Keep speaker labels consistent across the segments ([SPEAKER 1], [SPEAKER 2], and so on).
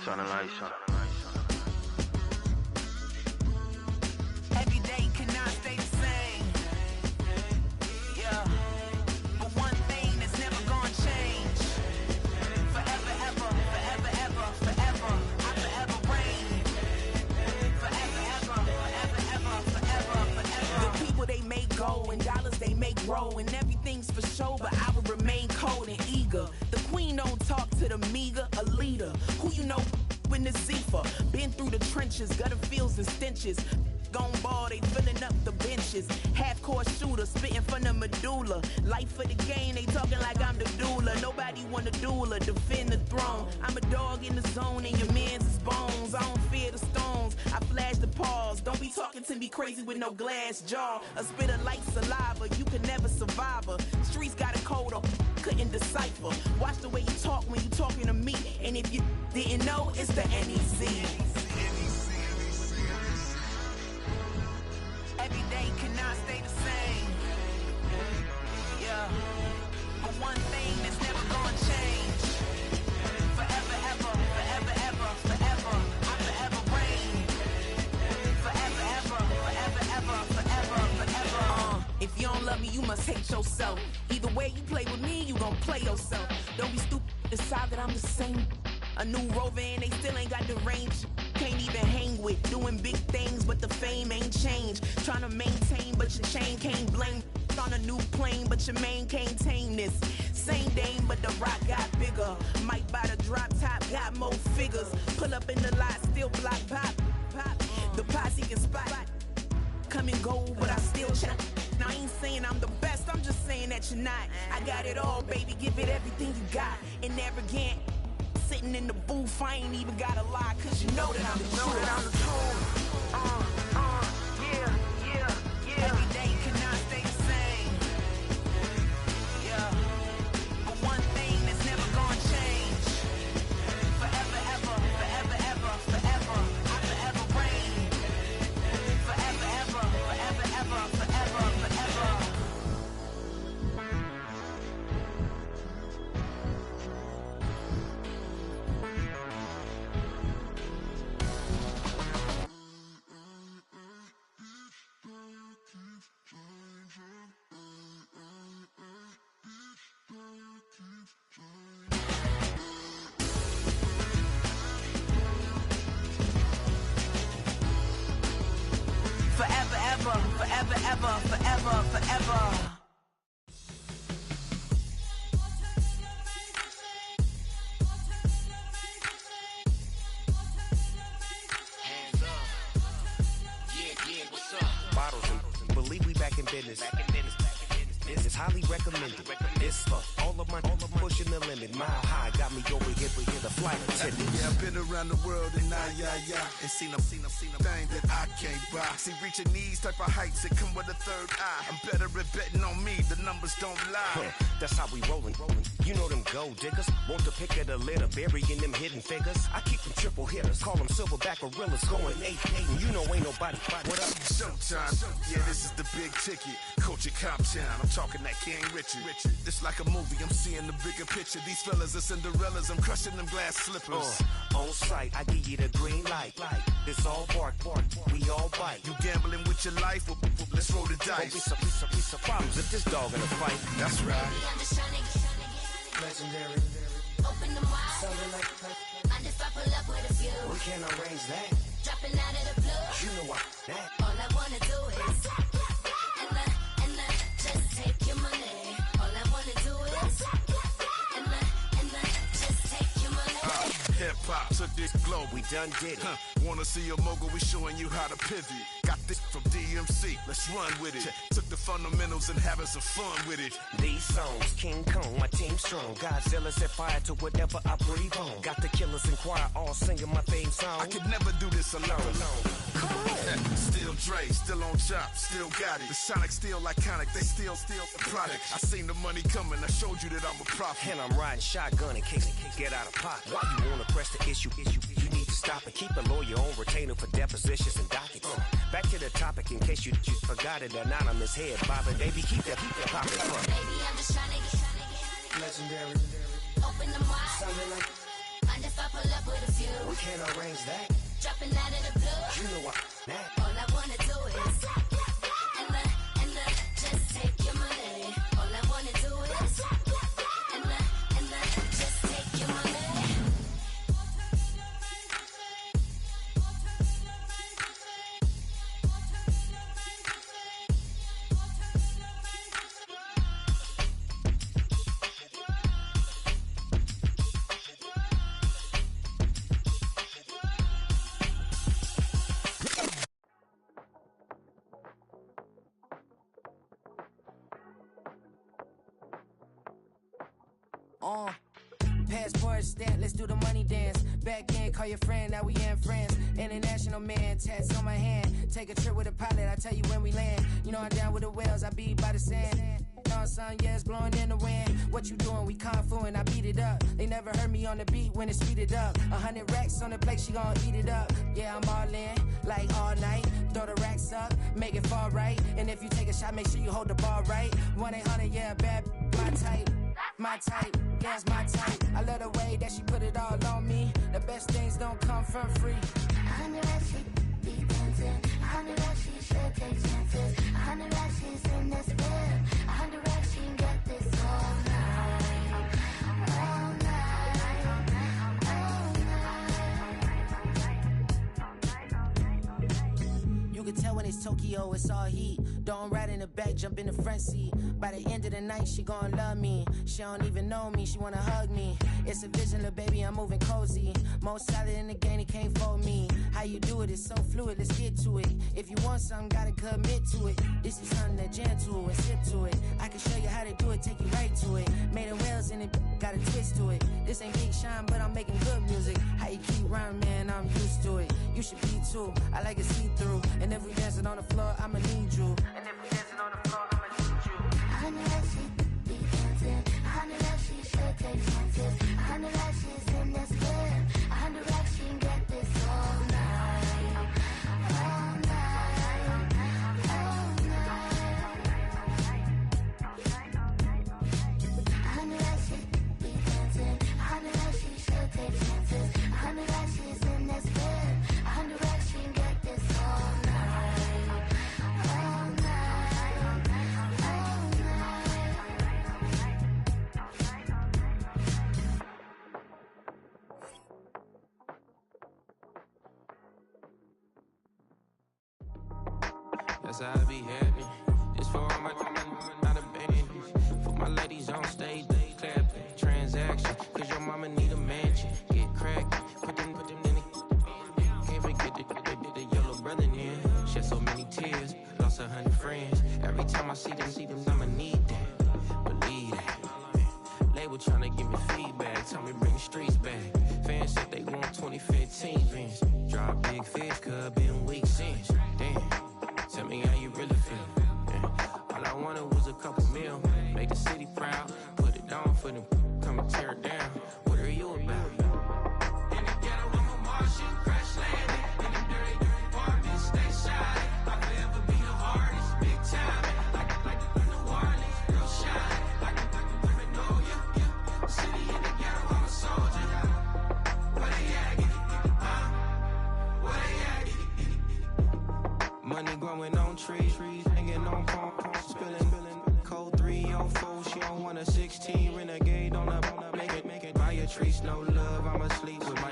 [SPEAKER 1] Turn the lights on.
[SPEAKER 2] Every day cannot stay the same. Yeah. But one thing that's never gonna change. Forever, ever, forever, ever, forever. I forever reign. Forever, ever, forever, ever, forever, forever. The people they make go and dollars they make grow and everything's for show, but I will remain cold and eager. The queen don't talk to the meager, a leader. Who you know in the Zephyr? Been through the trenches, gutter fields and stenches. Gone ball, they filling up the benches. Half-court shooter, spitting from the medulla. Life for the game, they talking like I'm the doula. Nobody want a doula, defend the throne. I'm a dog in the zone and your man's is bones. I don't fear the stones, I flash the paws. Don't be talking to me crazy with no glass jaw. A spit of light saliva, you can never survive her. Streets got a code or couldn't decipher. Watch the way you talk when you talking to me. And if you didn't know, it's the NEC. Every day cannot stay the same. Yeah. But one thing that's never gonna change. Forever, ever, forever, ever, forever. I forever reign. Forever, ever, forever, ever, forever, forever. If you don't love me, you must hate yourself. Either way you play with me, you gon' play yourself. Don't be stupid, decide that I'm the same. A new rover and they still ain't got the range. Can't even hang with, doing big things, but the fame ain't changed. Trying to maintain, but your chain can't blame. On a new plane, but your main can't tame this. Same dame, but the rock got bigger. Might buy the drop top, got more figures. Pull up in the lot, still block pop. The posse can spot. Come and go, but I still check. Now I ain't saying I'm the best, I'm just saying that you're not. I got it all, baby, give it everything you got. And arrogant. Sitting in the booth, I ain't even gotta lie, cause you know that I'm the truth. Yeah. Every day cannot stay the same. Yeah. But one thing that's never gonna change. Forever, ever, forever, ever, forever. I forever reign. Forever, ever, forever, ever, forever, forever. Forever, ever, forever, ever, forever, forever.
[SPEAKER 3] Hands up. Yeah, what's up? Bottles and believe we back in business. This is highly recommended. This for all of my pushing the limit. Mile high got me over here the flight attendant.
[SPEAKER 4] Yeah, I've been around the world and and seen them thing that I can't buy. See, reaching these type of heights that come with a third eye. I'm better at betting on me, the numbers don't lie.
[SPEAKER 3] That's how we rollin'. You know them gold diggers, want to pick at a litter, burying them hidden figures. I keep them triple hitters, call them silverback gorillas, going 8-8, and you know ain't nobody. What up?
[SPEAKER 4] Showtime, yeah, this is the big ticket. Culture Cop Town, I'm talking that King Richard. This like a movie, I'm seeing the bigger picture. These fellas are Cinderellas, I'm crushing them glass slippers.
[SPEAKER 3] On sight, I give you the green light. This all bark, we all bite.
[SPEAKER 4] You gambling with your life? Well, let's roll the dice.
[SPEAKER 3] Don't be some problems if this dog in a fight.
[SPEAKER 4] That's right.
[SPEAKER 5] Baby, I'm just trying to get
[SPEAKER 3] Legendary.
[SPEAKER 5] open them wide.
[SPEAKER 3] Sounding like
[SPEAKER 5] Mind if I pull up with a few?
[SPEAKER 3] we can't arrange that.
[SPEAKER 5] Dropping out of the blue.
[SPEAKER 3] You know what that.
[SPEAKER 5] All I wanna do is and just take your money. All I wanna do is and just take your money.
[SPEAKER 4] Hip hop took this globe.
[SPEAKER 3] We done did it.
[SPEAKER 4] Wanna see a mogul? We showing you how to pivot. Got this from DMC. Let's run with it. Took the fundamentals and having some fun with it.
[SPEAKER 3] These songs, King Kong, my team strong. Godzilla set fire to whatever I breathe on. Got the killers in choir all singing my theme song.
[SPEAKER 4] I could never do this alone.
[SPEAKER 3] Come on.
[SPEAKER 4] Still Dre, still on top, still got it. The Sonic still iconic, they still the product. I seen the money coming, I showed you that I'm a prophet.
[SPEAKER 3] And I'm riding shotgun in case it get out of pocket. Why you wanna press the issue? You need to stop and keep a lawyer on retainer for depositions and dockets. Back to the topic in case you forgot it. Anonymous head bobbing, baby, keep that popping.
[SPEAKER 5] Baby, I'm just trying to get
[SPEAKER 3] Legendary.
[SPEAKER 5] open them wide.
[SPEAKER 3] Sounding like
[SPEAKER 5] Mind if I pull
[SPEAKER 3] can't arrange that.
[SPEAKER 5] Dropping out of the blue.
[SPEAKER 3] You know I'm that.
[SPEAKER 5] All I wanna do is and just take your money. All I wanna do is and just take your money.
[SPEAKER 1] Passport stamp, let's do the money dance. Back in, call your friend, now we in France. International man, tats on my hand. Take a trip with a pilot, I tell you when we land. You know I'm down with the whales, I be by the sand. On sun, yeah, it's blowing in the wind. What you doing? We kung fu and I beat it up. They never heard me on the beat when it's speeded up. 100 racks on the plate, she gon' eat it up. Yeah, I'm all in, like all night. Throw the racks up, make it fall right. And if you take a shot, make sure you hold the ball right. 1-800, yeah, bad, my type. My type, yeah, it's my type. I love the way that she put it all on me. The best things don't come from free.
[SPEAKER 5] 100 racks, she be dancing. 100 racks, she should take chances. 100 racks, she's in this bed. 100 racks, she can get this all night. All night. All night.
[SPEAKER 1] You can tell when it's Tokyo, it's all heat. Don't ride in the back, jump in the front seat. By the end of the night, she gon' love me. She don't even know me, she wanna hug me. It's a vision, little baby, I'm moving cozy. Most solid in the game, he can't fold me. How you do it, it's so fluid, let's get to it. If you want something, gotta commit to it. This is something that gentle and sip to it. I can show you how to do it, take you right to it. Made of whales and it got a twist to it. This ain't Big Shine, but I'm making good music. How you keep rhyming, man, I'm used to it. You should be too, I like it see-through. And if we dancing on the floor, I'ma need you. And if we dancing on the floor, I'ma need you.
[SPEAKER 5] 100 racks, she be dancing. 100 racks, she should take chances. 100 racks, she's in this bed. 100 racks, she can get this all night. All night. All night. 100 racks, she be dancing. 100 racks, she should take chances. 100 racks, she's in this bed. 100 racks, she can get this all night. All night.
[SPEAKER 6] That's how I be happy. This for all my not a band. For my ladies on stage, they clapping. Transaction, cause your mama need a mansion. Get cracked, put them in the. Can't forget the yellow brother in. Shed so many tears, lost 100 friends. Every time I see them, I'ma need that. Believe that. Label tryna give me feedback, tell me bring the streets back. Fans said they want 2015 Vince. Drop big fish, cuz been weak since. Damn. Tell me how you really feel. Yeah. All I wanted was a couple mil. Make the city proud. Put it down for them. Come and tear it down. What are you about? In the ghetto, I'm a Martian. Crash landing. In them dirty apartments. Stay shiny. I'll forever be the hardest. Big time. Like the New Orleans. Real shine. Like the women know you. City in the ghetto, I'm a soldier. Where they at? Where they at? Money growing on trees, hanging on palm, spilling, code 304. She don't want a 16, renegade on a make it. Buy a tree, no love. I'ma sleep with my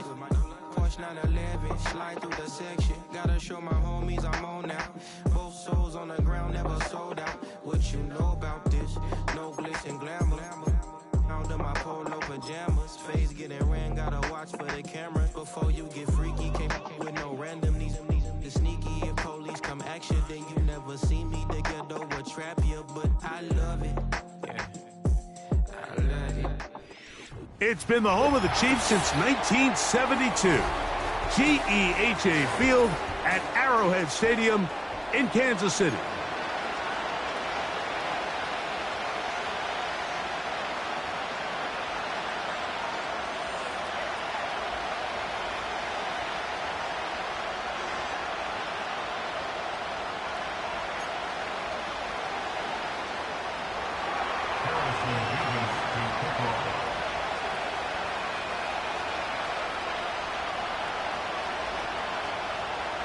[SPEAKER 6] Porsche 911, slide through the section. Gotta show my homies I'm on now. Both souls on the ground, never sold out. What you know about this? No glitz and glamour. Under my polo pajamas, face getting ran. Gotta watch for the cameras before you get freaky. Can't with no random these sneaky. If police come action, then you never see me. The ghetto will trap you, but I love it. Yeah, I love it.
[SPEAKER 7] It's been the home of the Chiefs since 1972. GEHA Field at Arrowhead Stadium in Kansas City.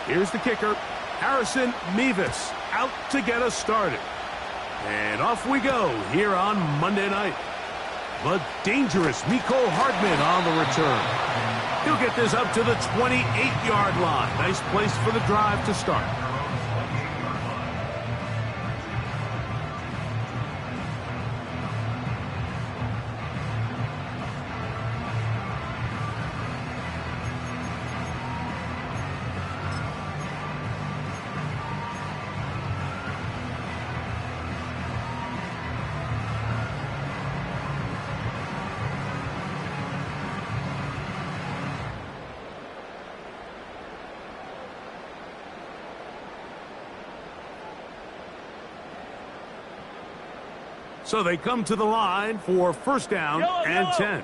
[SPEAKER 7] Here's the kicker, Harrison Mevis, out to get us started. And off we go here on Monday night. The dangerous Mecole Hardman on the return. He'll get this up to the 28-yard line. Nice place for the drive to start. So they come to the line for first down and 10.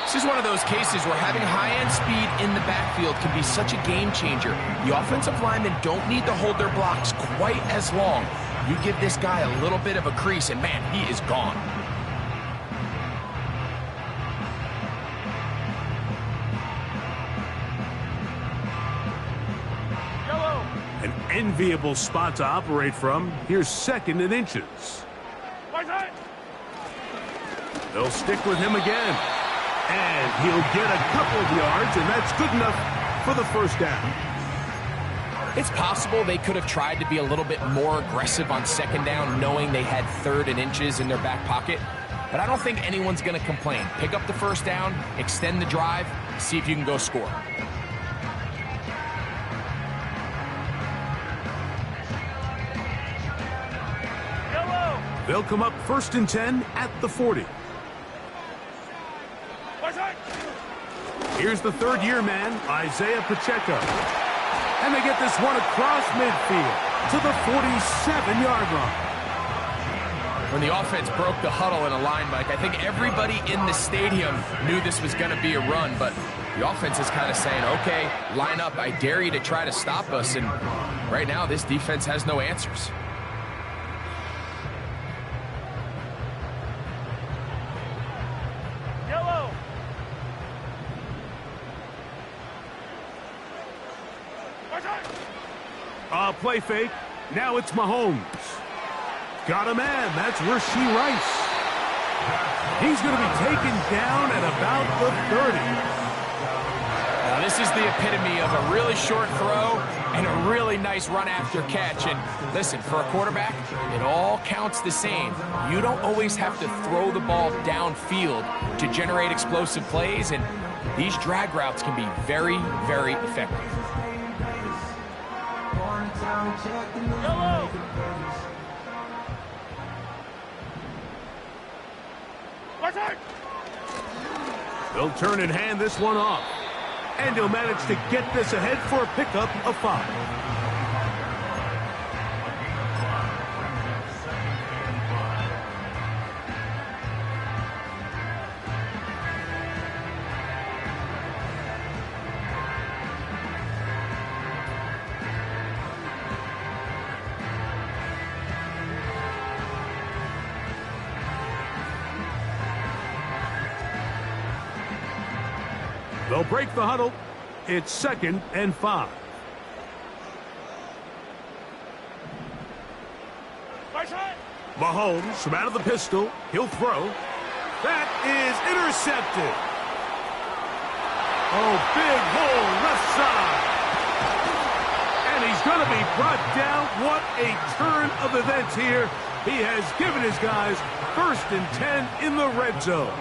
[SPEAKER 8] This is one of those cases where having high-end speed in the backfield can be such a game changer. The offensive linemen don't need to hold their blocks quite as long. You give this guy a little bit of a crease, and man, he is gone.
[SPEAKER 7] An enviable spot to operate from. Here's 2nd and inches. They'll stick with him again. And he'll get a couple of yards, and that's good enough for the first down.
[SPEAKER 8] It's possible they could have tried to be a little bit more aggressive on 2nd down, knowing they had 3rd and inches in their back pocket. But I don't think anyone's going to complain. Pick up the first down, extend the drive, see if you can go score.
[SPEAKER 7] They'll come up 1st and 10 at the 40. Here's the third-year man, Isaiah Pacheco. And they get this one across midfield to the 47-yard line.
[SPEAKER 8] When the offense broke the huddle in a line, Mike, I think everybody in the stadium knew this was going to be a run, but the offense is kind of saying, okay, line up, I dare you to try to stop us, and right now this defense has no answers.
[SPEAKER 7] Play fake. Now it's Mahomes. Got a man. That's Rashee Rice. He's going to be taken down at about the 30.
[SPEAKER 8] Now, this is the epitome of a really short throw and a really nice run after catch. And listen, for a quarterback, it all counts the same. You don't always have to throw the ball downfield to generate explosive plays, and these drag routes can be very, very effective.
[SPEAKER 7] They'll turn and hand this one off. And he'll manage to get this ahead for a pickup of 5. They'll break the huddle. It's 2nd and 5. Mahomes from out of the pistol. He'll throw. That is intercepted. Oh, big hole left side. And he's going to be brought down. What a turn of events here. He has given his guys 1st and 10 in the red zone.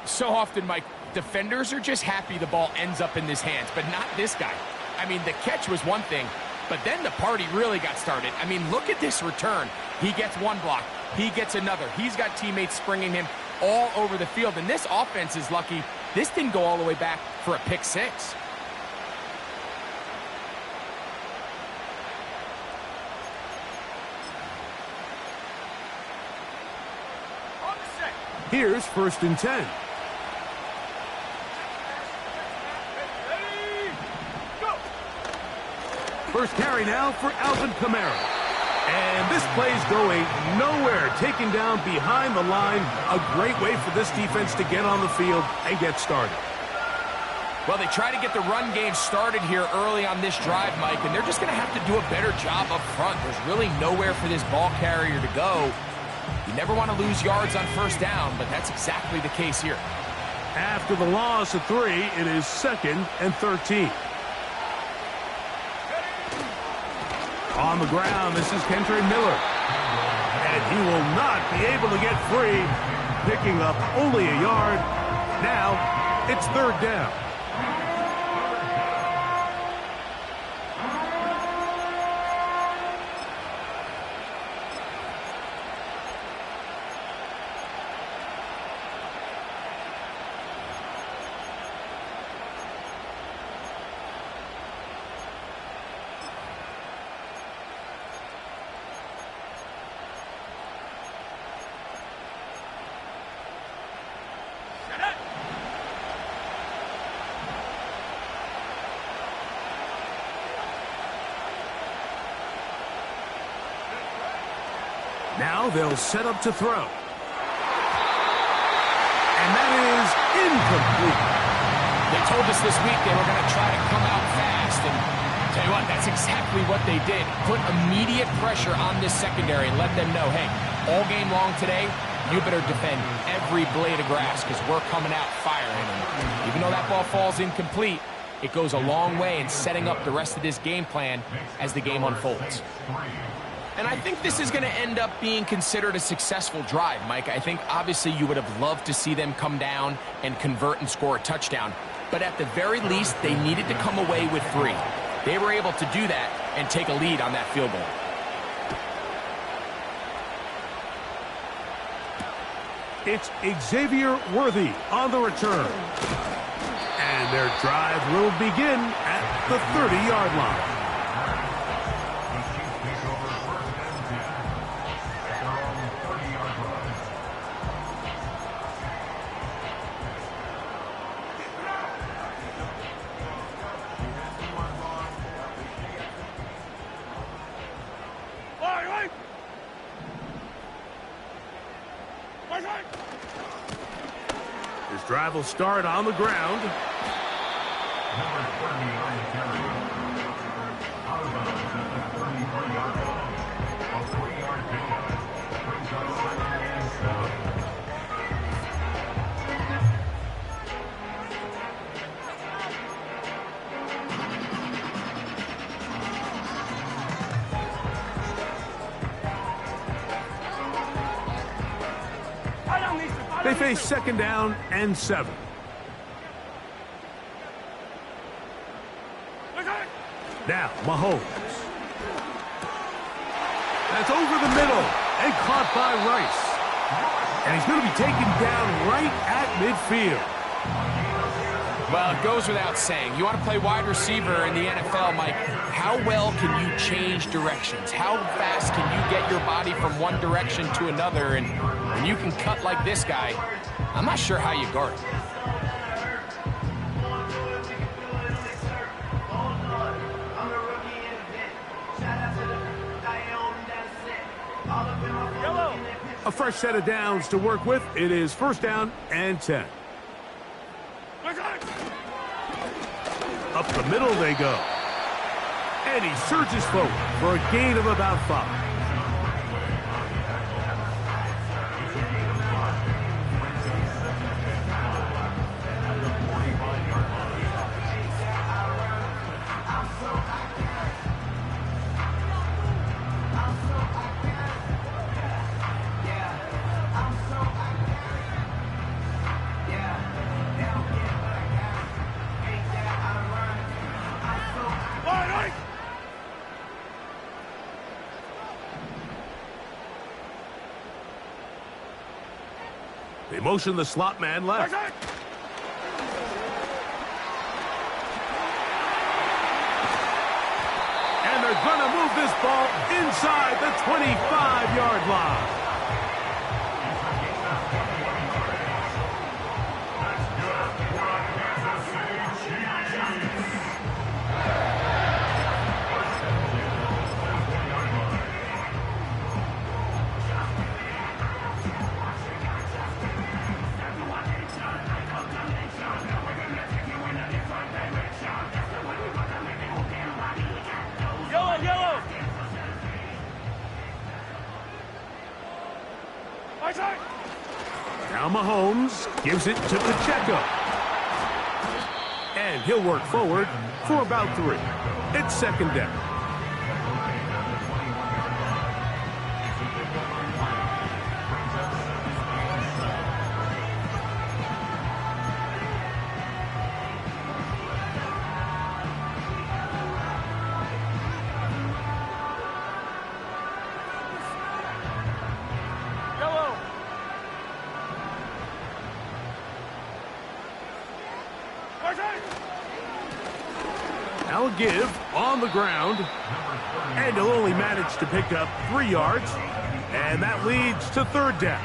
[SPEAKER 8] So often, Mike, defenders are just happy the ball ends up in his hands, but not this guy. I mean, the catch was one thing, but then the party really got started. I mean, look at this return. He gets one block. He gets another. He's got teammates springing him all over the field, and this offense is lucky this didn't go all the way back for a pick six.
[SPEAKER 7] Here's 1st and 10. First carry now for Alvin Kamara. And this play's going nowhere. Taken down behind the line. A great way for this defense to get on the field and get started.
[SPEAKER 8] Well, they try to get the run game started here early on this drive, Mike, and they're just going to have to do a better job up front. There's really nowhere for this ball carrier to go. You never want to lose yards on first down, but that's exactly the case here.
[SPEAKER 7] After the loss of 3, it is 2nd and 13. On the ground, this is Kentre Miller. And he will not be able to get free, picking up only a yard. Now, it's 3rd down. Now they'll set up to throw. And that is incomplete.
[SPEAKER 8] They told us this week they were going to try to come out fast, and tell you what, that's exactly what they did. Put immediate pressure on this secondary and let them know, hey, all game long today, you better defend every blade of grass because we're coming out firing. And even though that ball falls incomplete, it goes a long way in setting up the rest of this game plan as the game unfolds. And I think this is going to end up being considered a successful drive, Mike. I think obviously you would have loved to see them come down and convert and score a touchdown. But at the very least, they needed to come away with 3. They were able to do that and take a lead on that field goal.
[SPEAKER 7] It's Xavier Worthy on the return. And their drive will begin at the 30-yard line. His drive will start on the ground. They face 2nd down and 7. Now, Mahomes. That's over the middle and caught by Rice. And he's going to be taken down right at midfield.
[SPEAKER 8] Well, it goes without saying. You want to play wide receiver in the NFL, Mike, how well can you change directions? How fast can you get your body from one direction to another? And when you can cut like this guy, I'm not sure how you guard it.
[SPEAKER 7] A fresh set of downs to work with. It is 1st down and 10. Up the middle they go. And he surges forward for a gain of about 5. They motion the slot man left. And they're going to move this ball inside the 25-yard line. Now Mahomes gives it to Pacheco. And he'll work forward for about 3. It's second down. Now a give on the ground, and he'll only manage to pick up 3 yards, and that leads to third down.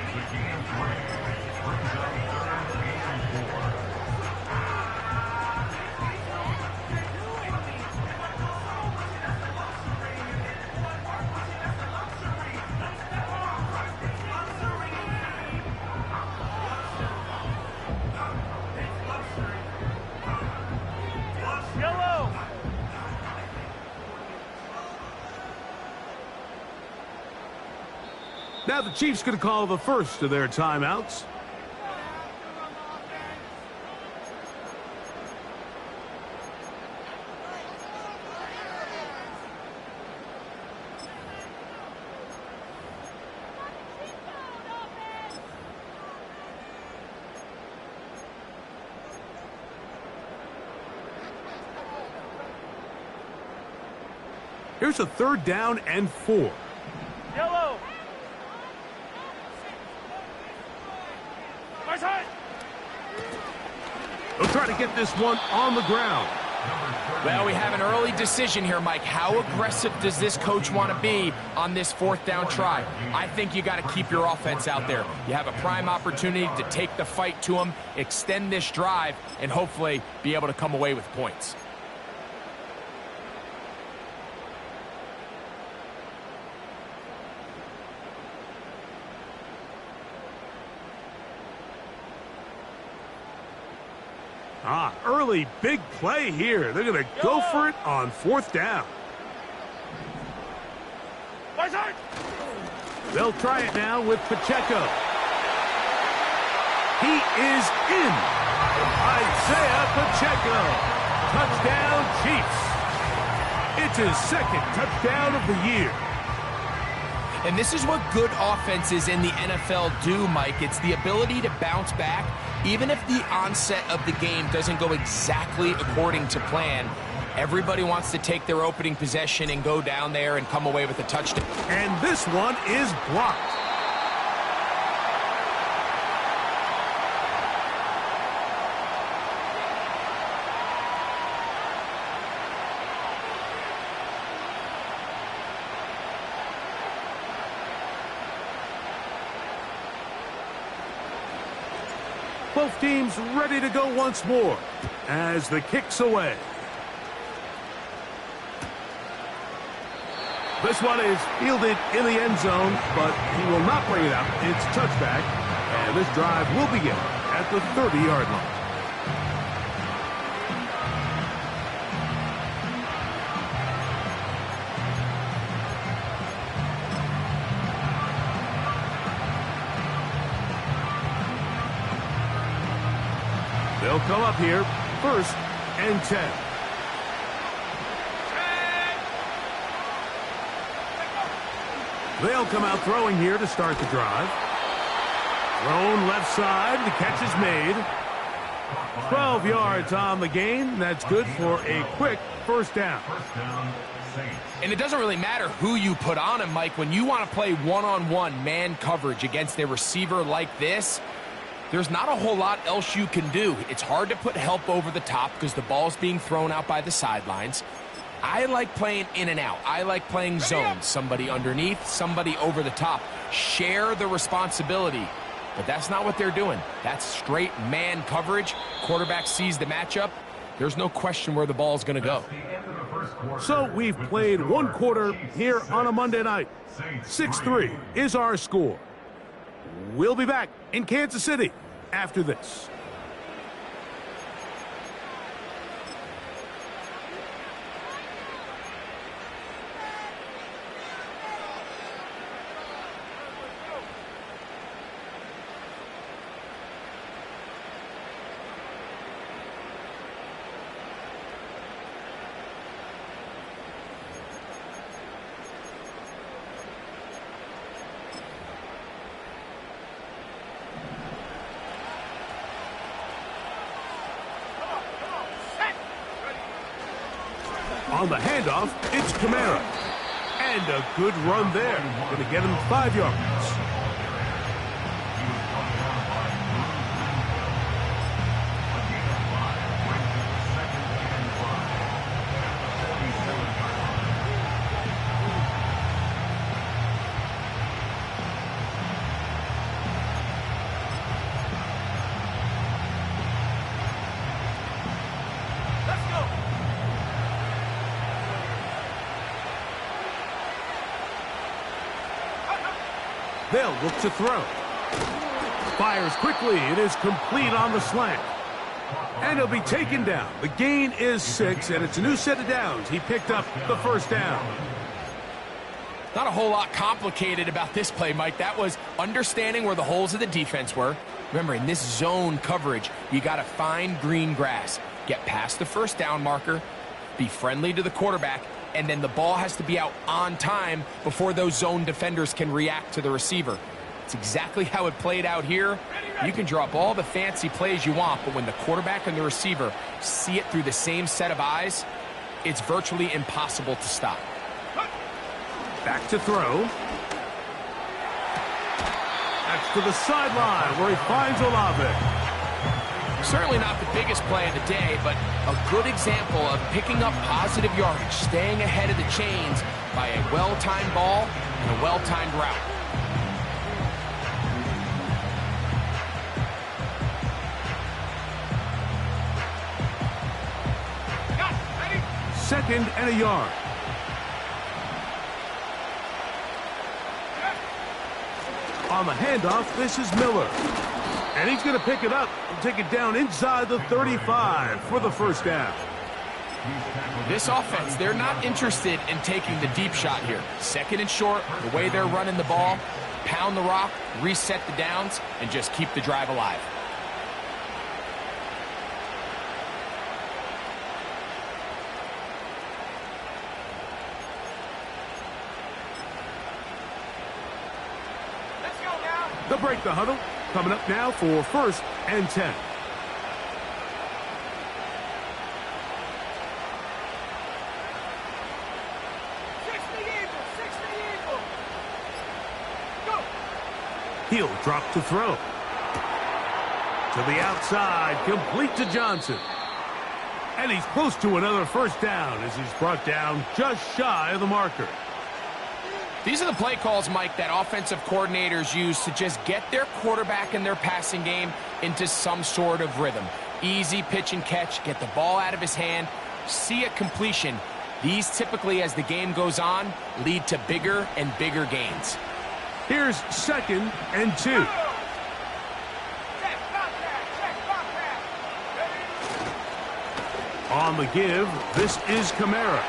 [SPEAKER 7] Now the Chiefs going to call the first of their timeouts. Here's a third down and 4.
[SPEAKER 9] Yellow.
[SPEAKER 7] They'll try to get this one on the ground.
[SPEAKER 8] Well, we have an early decision here, Mike. How aggressive does this coach want to be on this fourth down try? I think you got to keep your offense out there. You have a prime opportunity to take the fight to them, extend this drive, and hopefully be able to come away with points.
[SPEAKER 7] Early big play here. They're going to go for it on fourth down. They'll try it now with Pacheco. He is in. Isaiah Pacheco. Touchdown, Chiefs. It's his second touchdown of the year.
[SPEAKER 8] And this is what good offenses in the NFL do, Mike. It's the ability to bounce back. Even if the onset of the game doesn't go exactly according to plan, everybody wants to take their opening possession and go down there and come away with a touchdown.
[SPEAKER 7] And this one is blocked. Both teams ready to go once more as the kick's away. This one is fielded in the end zone, but he will not bring it out. It's touchback, and this drive will begin at the 30-yard line. They'll come up here, 1st and 10. They'll come out throwing here to start the drive. Thrown left side, the catch is made. 12 yards on the gain. That's good for a quick first down.
[SPEAKER 8] And it doesn't really matter who you put on him, Mike. When you want to play one-on-one man coverage against a receiver like this, there's not a whole lot else you can do. It's hard to put help over the top because the ball's being thrown out by the sidelines. I like playing in and out. I like playing zones. Somebody underneath, somebody over the top. Share the responsibility. But that's not what they're doing. That's straight man coverage. Quarterback sees the matchup. There's no question where the ball's going to go.
[SPEAKER 7] So we've played one quarter here on a Monday night. 6-3 is our score. We'll be back in Kansas City after this. On the handoff, it's Kamara. And a good run there. Going to get him 5 yards. They'll look to throw. Fires quickly. It is complete on the slant. And he'll be taken down. The gain is 6, and it's a new set of downs. He picked up the first down.
[SPEAKER 8] Not a whole lot complicated about this play, Mike. That was understanding where the holes of the defense were. Remember, in this zone coverage, you got to find green grass. Get past the first down marker, be friendly to the quarterback, and then the ball has to be out on time before those zone defenders can react to the receiver. It's exactly how it played out here. You can draw up all the fancy plays you want, but when the quarterback and the receiver see it through the same set of eyes, it's virtually impossible to stop.
[SPEAKER 7] Back to throw. That's to the sideline where he finds Olave.
[SPEAKER 8] Certainly not the biggest play of the day, but a good example of picking up positive yardage, staying ahead of the chains by a well-timed ball and a well-timed route.
[SPEAKER 7] Second and a yard. On the handoff, this is Miller. And he's going to pick it up and take it down inside the 35 for the first down.
[SPEAKER 8] This offense, they're not interested in taking the deep shot here. Second and short, the way they're running the ball, pound the rock, reset the downs, and just keep the drive alive.
[SPEAKER 7] They'll break the huddle. Coming up now for first and 10. He'll drop to throw. To the outside, complete to Johnson. And he's close to another first down as he's brought down just shy of the marker.
[SPEAKER 8] These are the play calls, Mike, that offensive coordinators use to just get their quarterback and their passing game into some sort of rhythm. Easy pitch and catch, get the ball out of his hand, see a completion. These typically, as the game goes on, lead to bigger and bigger gains.
[SPEAKER 7] Here's second and 2. On the give, this is Kamara.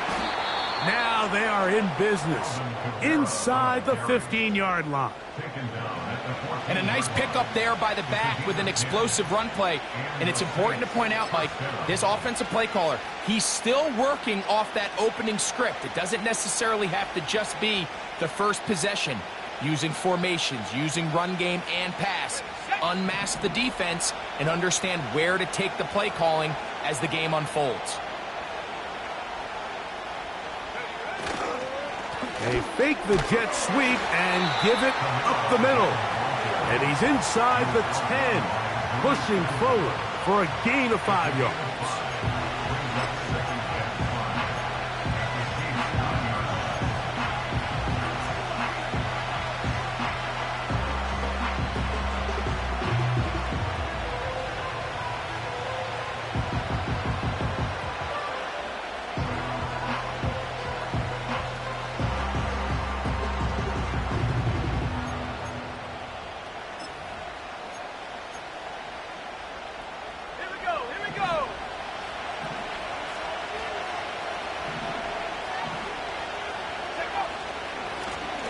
[SPEAKER 7] Now they are in business inside the 15-yard line.
[SPEAKER 8] And a nice pickup there by the back with an explosive run play. And it's important to point out, Mike, this offensive play caller, he's still working off that opening script. It doesn't necessarily have to just be the first possession. Using formations, using run game and pass. Unmask the defense and understand where to take the play calling as the game unfolds.
[SPEAKER 7] They fake the jet sweep and give it up the middle. And he's inside the 10, pushing forward for a gain of 5 yards.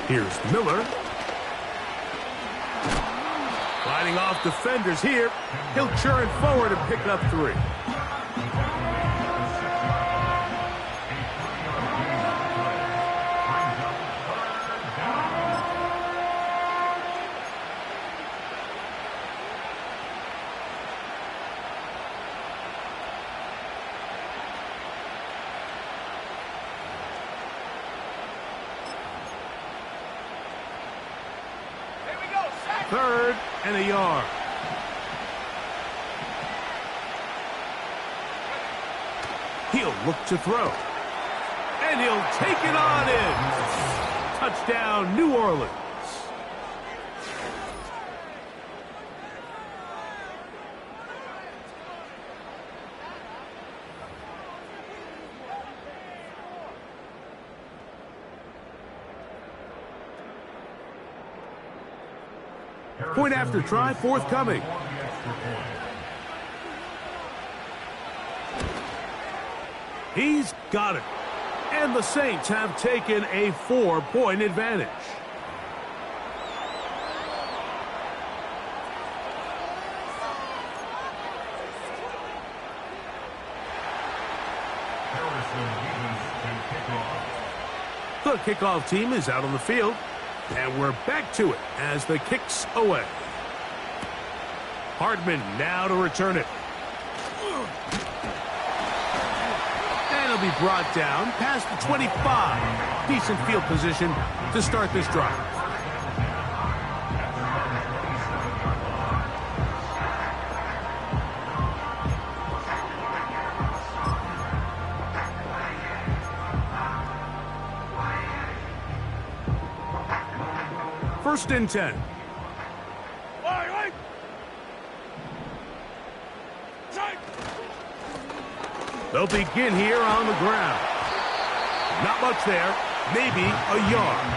[SPEAKER 7] Here's Miller. Fighting off defenders here. He'll churn forward and pick up 3. 3rd and a yard. He'll look to throw. And he'll take it on in. Touchdown, New Orleans. Point after try forthcoming. He's got it. And the Saints have taken a 4-point advantage. The kickoff team is out on the field. And we're back to it as the kick's away. Hardman now to return it. And he'll be brought down past the 25. Decent field position to start this drive. First and 10. They'll begin here on the ground. Not much there. Maybe a yard.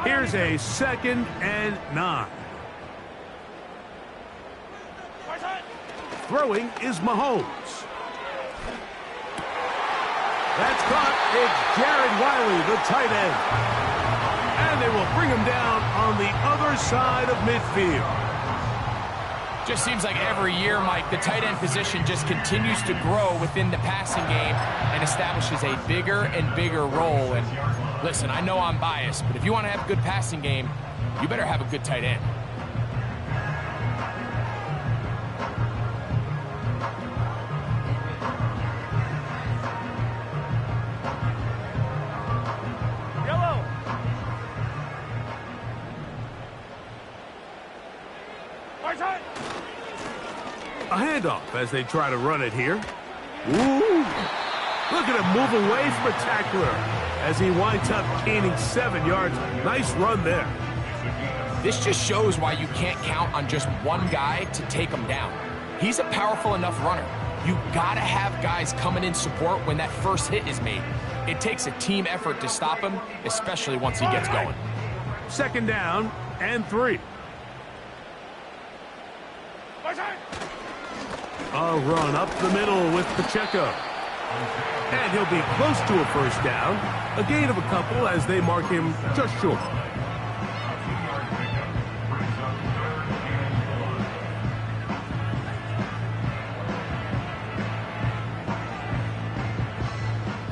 [SPEAKER 7] Here's a 2nd and 9. Throwing is Mahomes. That's caught. It's Jared Wiley, the tight end. And they will bring him down on the other side of midfield.
[SPEAKER 8] Just seems like every year, Mike, the tight end position just continues to grow within the passing game and establishes a bigger and bigger role. And listen, I know I'm biased, but if you want to have a good passing game, you better have a good tight end.
[SPEAKER 7] A handoff as they try to run it here. Ooh! Look at him move away from a tackler as he winds up gaining 7 yards. Nice run there.
[SPEAKER 8] This just shows why you can't count on just one guy to take him down. He's a powerful enough runner. You gotta have guys coming in support when that first hit is made. It takes a team effort to stop him, especially once he gets going.
[SPEAKER 7] 2nd down and 3. A run up the middle with Pacheco. And he'll be close to a first down. A gain of a couple as they mark him just short.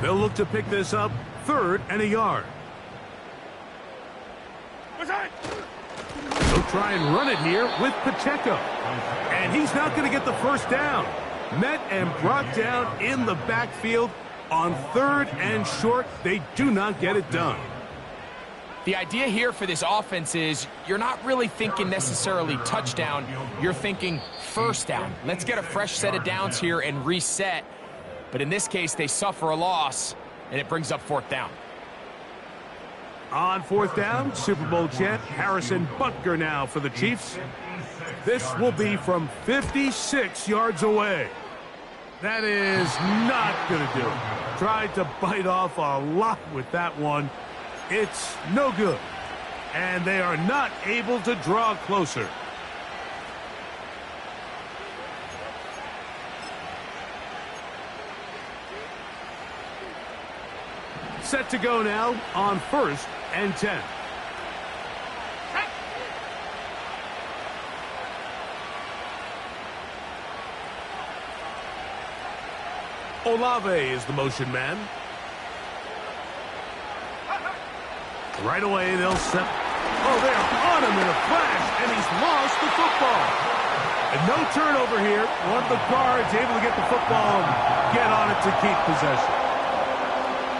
[SPEAKER 7] They'll look to pick this up 3rd and a yard. They'll try and run it here with Pacheco. And he's not going to get the first down. Met and brought down in the backfield on 3rd and short. They do not get it done.
[SPEAKER 8] The idea here for this offense is you're not really thinking necessarily touchdown. You're thinking first down. Let's get a fresh set of downs here and reset. But in this case, they suffer a loss, and it brings up 4th down.
[SPEAKER 7] On 4th down, Super Bowl champ Harrison Butker now for the Chiefs. This will be from 56 yards away. That is not going to do it. Tried to bite off a lot with that one. It's no good. And they are not able to draw closer. Set to go now on 1st and 10. Olave is the motion man. Right away, they'll set. Oh, they're on him in a flash, and he's lost the football. And no turnover here. One of the guards able to get the football and get on it to keep possession.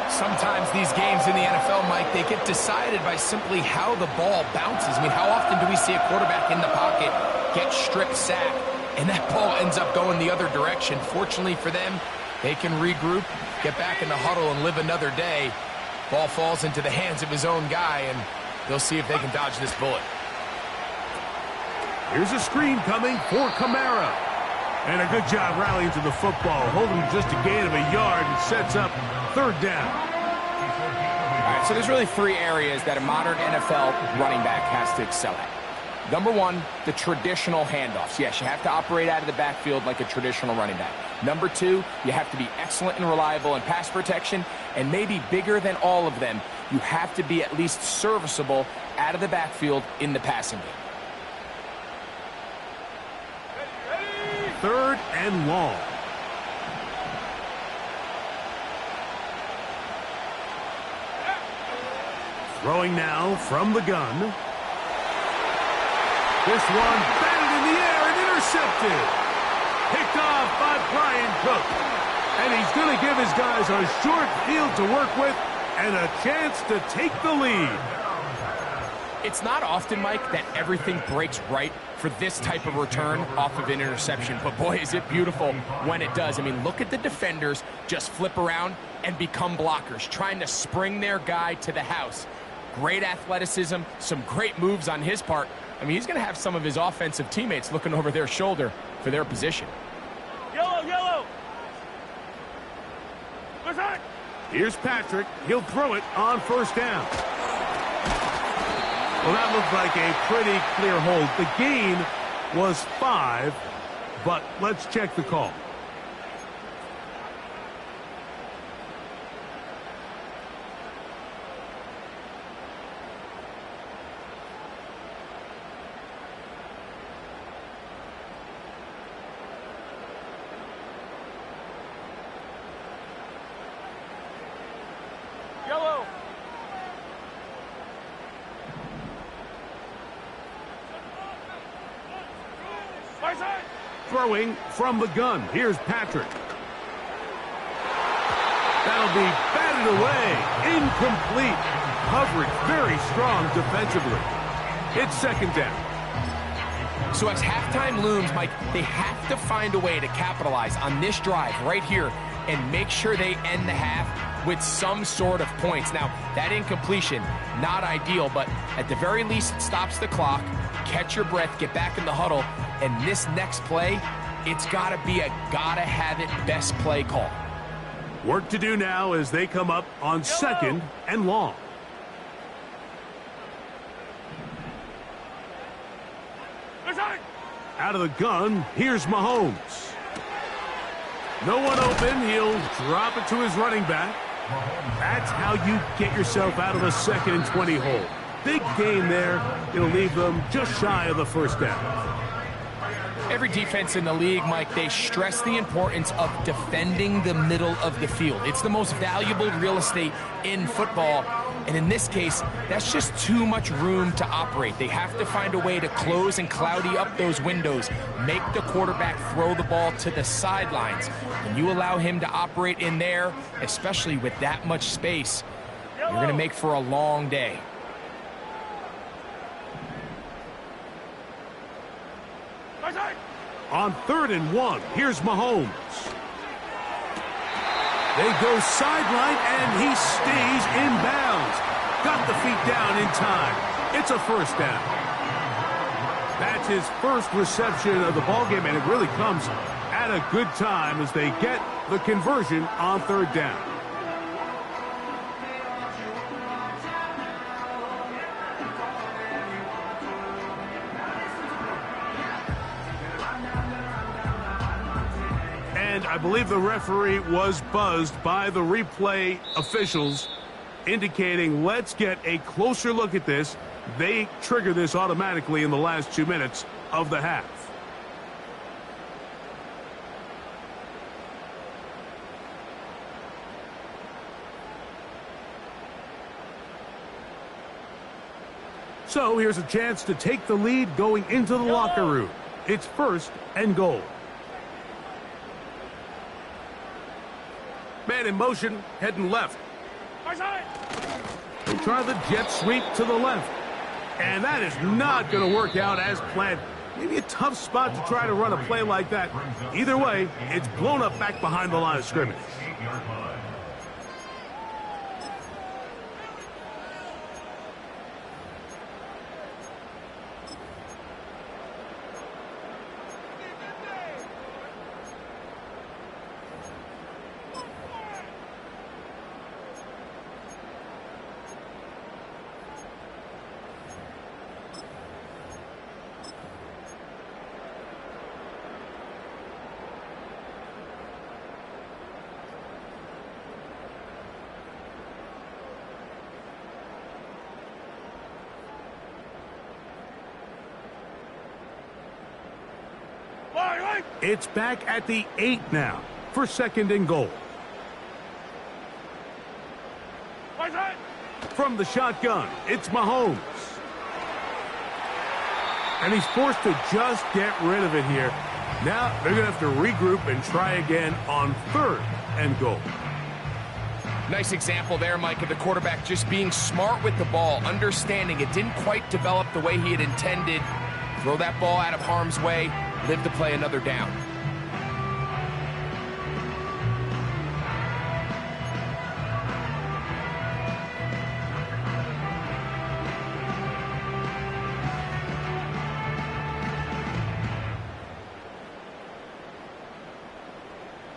[SPEAKER 8] Sometimes these games in the NFL, Mike, they get decided by simply how the ball bounces. I mean, how often do we see a quarterback in the pocket get strip sacked, and that ball ends up going the other direction? Fortunately for them, they can regroup, get back in the huddle, and live another day. Ball falls into the hands of his own guy, and they'll see if they can dodge this bullet.
[SPEAKER 7] Here's a screen coming for Kamara. And a good job rallying to the football, holding just a gain of a yard, and sets up 3rd down.
[SPEAKER 8] All right, so there's really 3 areas that a modern NFL running back has to excel at. Number 1, the traditional handoffs. Yes, you have to operate out of the backfield like a traditional running back. Number 2, you have to be excellent and reliable in pass protection, and maybe bigger than all of them, you have to be at least serviceable out of the backfield in the passing game.
[SPEAKER 7] 3rd and long. Throwing now from the gun. This one batted in the air and intercepted. Picked off by Brian Cook. And he's going to give his guys a short field to work with and a chance to take the lead.
[SPEAKER 8] It's not often, Mike, that everything breaks right for this type of return off of an interception. But boy, is it beautiful when it does. I mean, look at the defenders just flip around and become blockers, trying to spring their guy to the house. Great athleticism, some great moves on his part. I mean, he's going to have some of his offensive teammates looking over their shoulder for their position.
[SPEAKER 7] Yellow! Here's Patrick. He'll throw it on 1st down. Well, that looked like a pretty clear hold. The gain was 5, but let's check the call.
[SPEAKER 9] Yellow.
[SPEAKER 7] Throwing from the gun. Here's Patrick. That'll be batted away. Incomplete. Coverage very strong defensively. It's 2nd down.
[SPEAKER 8] So as halftime looms, Mike, they have to find a way to capitalize on this drive right here and make sure they end the half with some sort of points. Now, that incompletion, not ideal, but at the very least, it stops the clock. Catch your breath, get back in the huddle, and this next play, it's got to be a gotta-have-it best play call.
[SPEAKER 7] Work to do now as they come up on 2nd and long. Out of the gun, here's Mahomes. No one open, he'll drop it to his running back. That's how you get yourself out of a 2nd and 20 hole. Big gain there. It'll leave them just shy of the 1st down.
[SPEAKER 8] Every defense in the league, Mike, they stress the importance of defending the middle of the field. It's the most valuable real estate in football. And in this case, that's just too much room to operate. They have to find a way to close and cloudy up those windows, make the quarterback throw the ball to the sidelines. When you allow him to operate in there, especially with that much space, you're going to make for a long day.
[SPEAKER 7] On 3rd and 1, here's Mahomes. They go sideline, and he stays in bounds. Got the feet down in time. It's a 1st down. That's his first reception of the ballgame, and it really comes at a good time as they get the conversion on 3rd down. And I believe the referee was buzzed by the replay officials indicating let's get a closer look at this. They trigger this automatically in the last 2 minutes of the half. So here's a chance to take the lead going into the locker room. It's 1st and goal. Man in motion, heading left. They try the jet sweep to the left. And that is not going to work out as planned. Maybe a tough spot to try to run a play like that. Either way, it's blown up back behind the line of scrimmage. It's back at the 8 now for 2nd and goal. From the shotgun, it's Mahomes. And he's forced to just get rid of it here. Now they're going to have to regroup and try again on 3rd and goal.
[SPEAKER 8] Nice example there, Mike, of the quarterback just being smart with the ball, understanding it didn't quite develop the way he had intended. Throw that ball out of harm's way, live to play another down.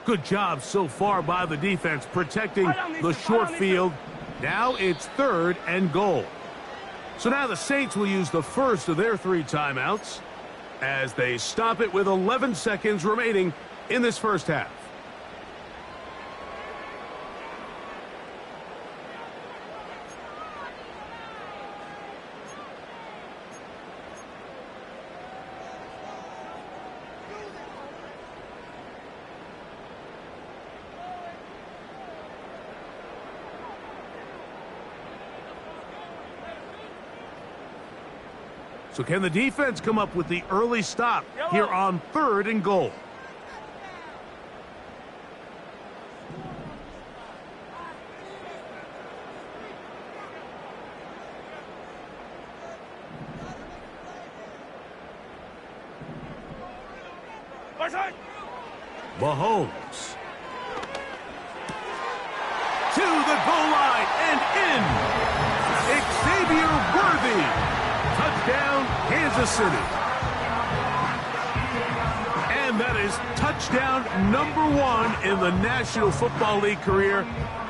[SPEAKER 7] Good job so far by the defense protecting the short field. Now it's 3rd and goal. So now the Saints will use the first of their 3 timeouts as they stop it with 11 seconds remaining in this first half. So can the defense come up with the early stop here on 3rd and goal? Mahomes. To the goal line and in. Xavier Worthy. Touchdown, Kansas City. And that is touchdown number 1 in the National Football League career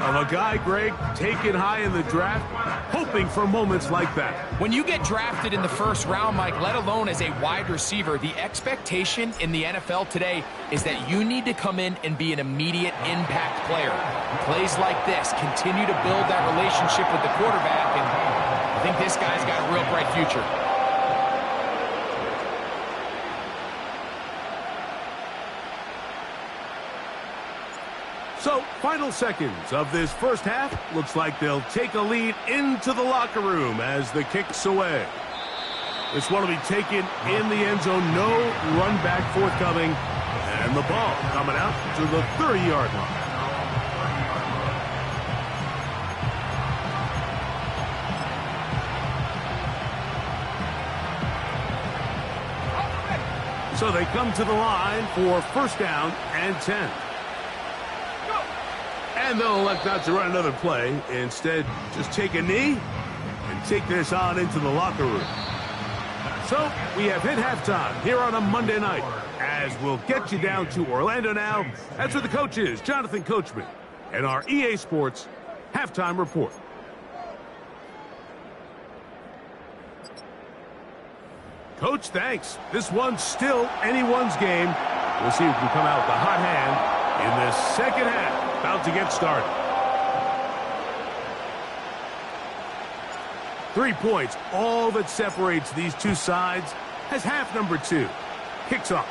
[SPEAKER 7] of a guy, Greg, taken high in the draft, hoping for moments like that.
[SPEAKER 8] When you get drafted in the first round, Mike, let alone as a wide receiver, the expectation in the NFL today is that you need to come in and be an immediate impact player. Plays like this continue to build that relationship with the quarterback, and I think this guy's got a real bright future.
[SPEAKER 7] So, final seconds of this first half. Looks like they'll take a lead into the locker room as the kick's away. This one will be taken in the end zone. No run back forthcoming. And the ball coming out to the 30-yard line. So they come to the line for 1st down and 10. And they'll elect not to run another play. Instead, just take a knee and take this on into the locker room. So we have hit halftime here on a Monday night as we'll get you down to Orlando now. That's where the coach is, Jonathan Coachman, and our EA Sports halftime report. Coach, thanks. This one's still anyone's game. We'll see who can come out with a hot hand in this second half. About to get started. 3 points, all that separates these two sides, as half number 2 kicks off.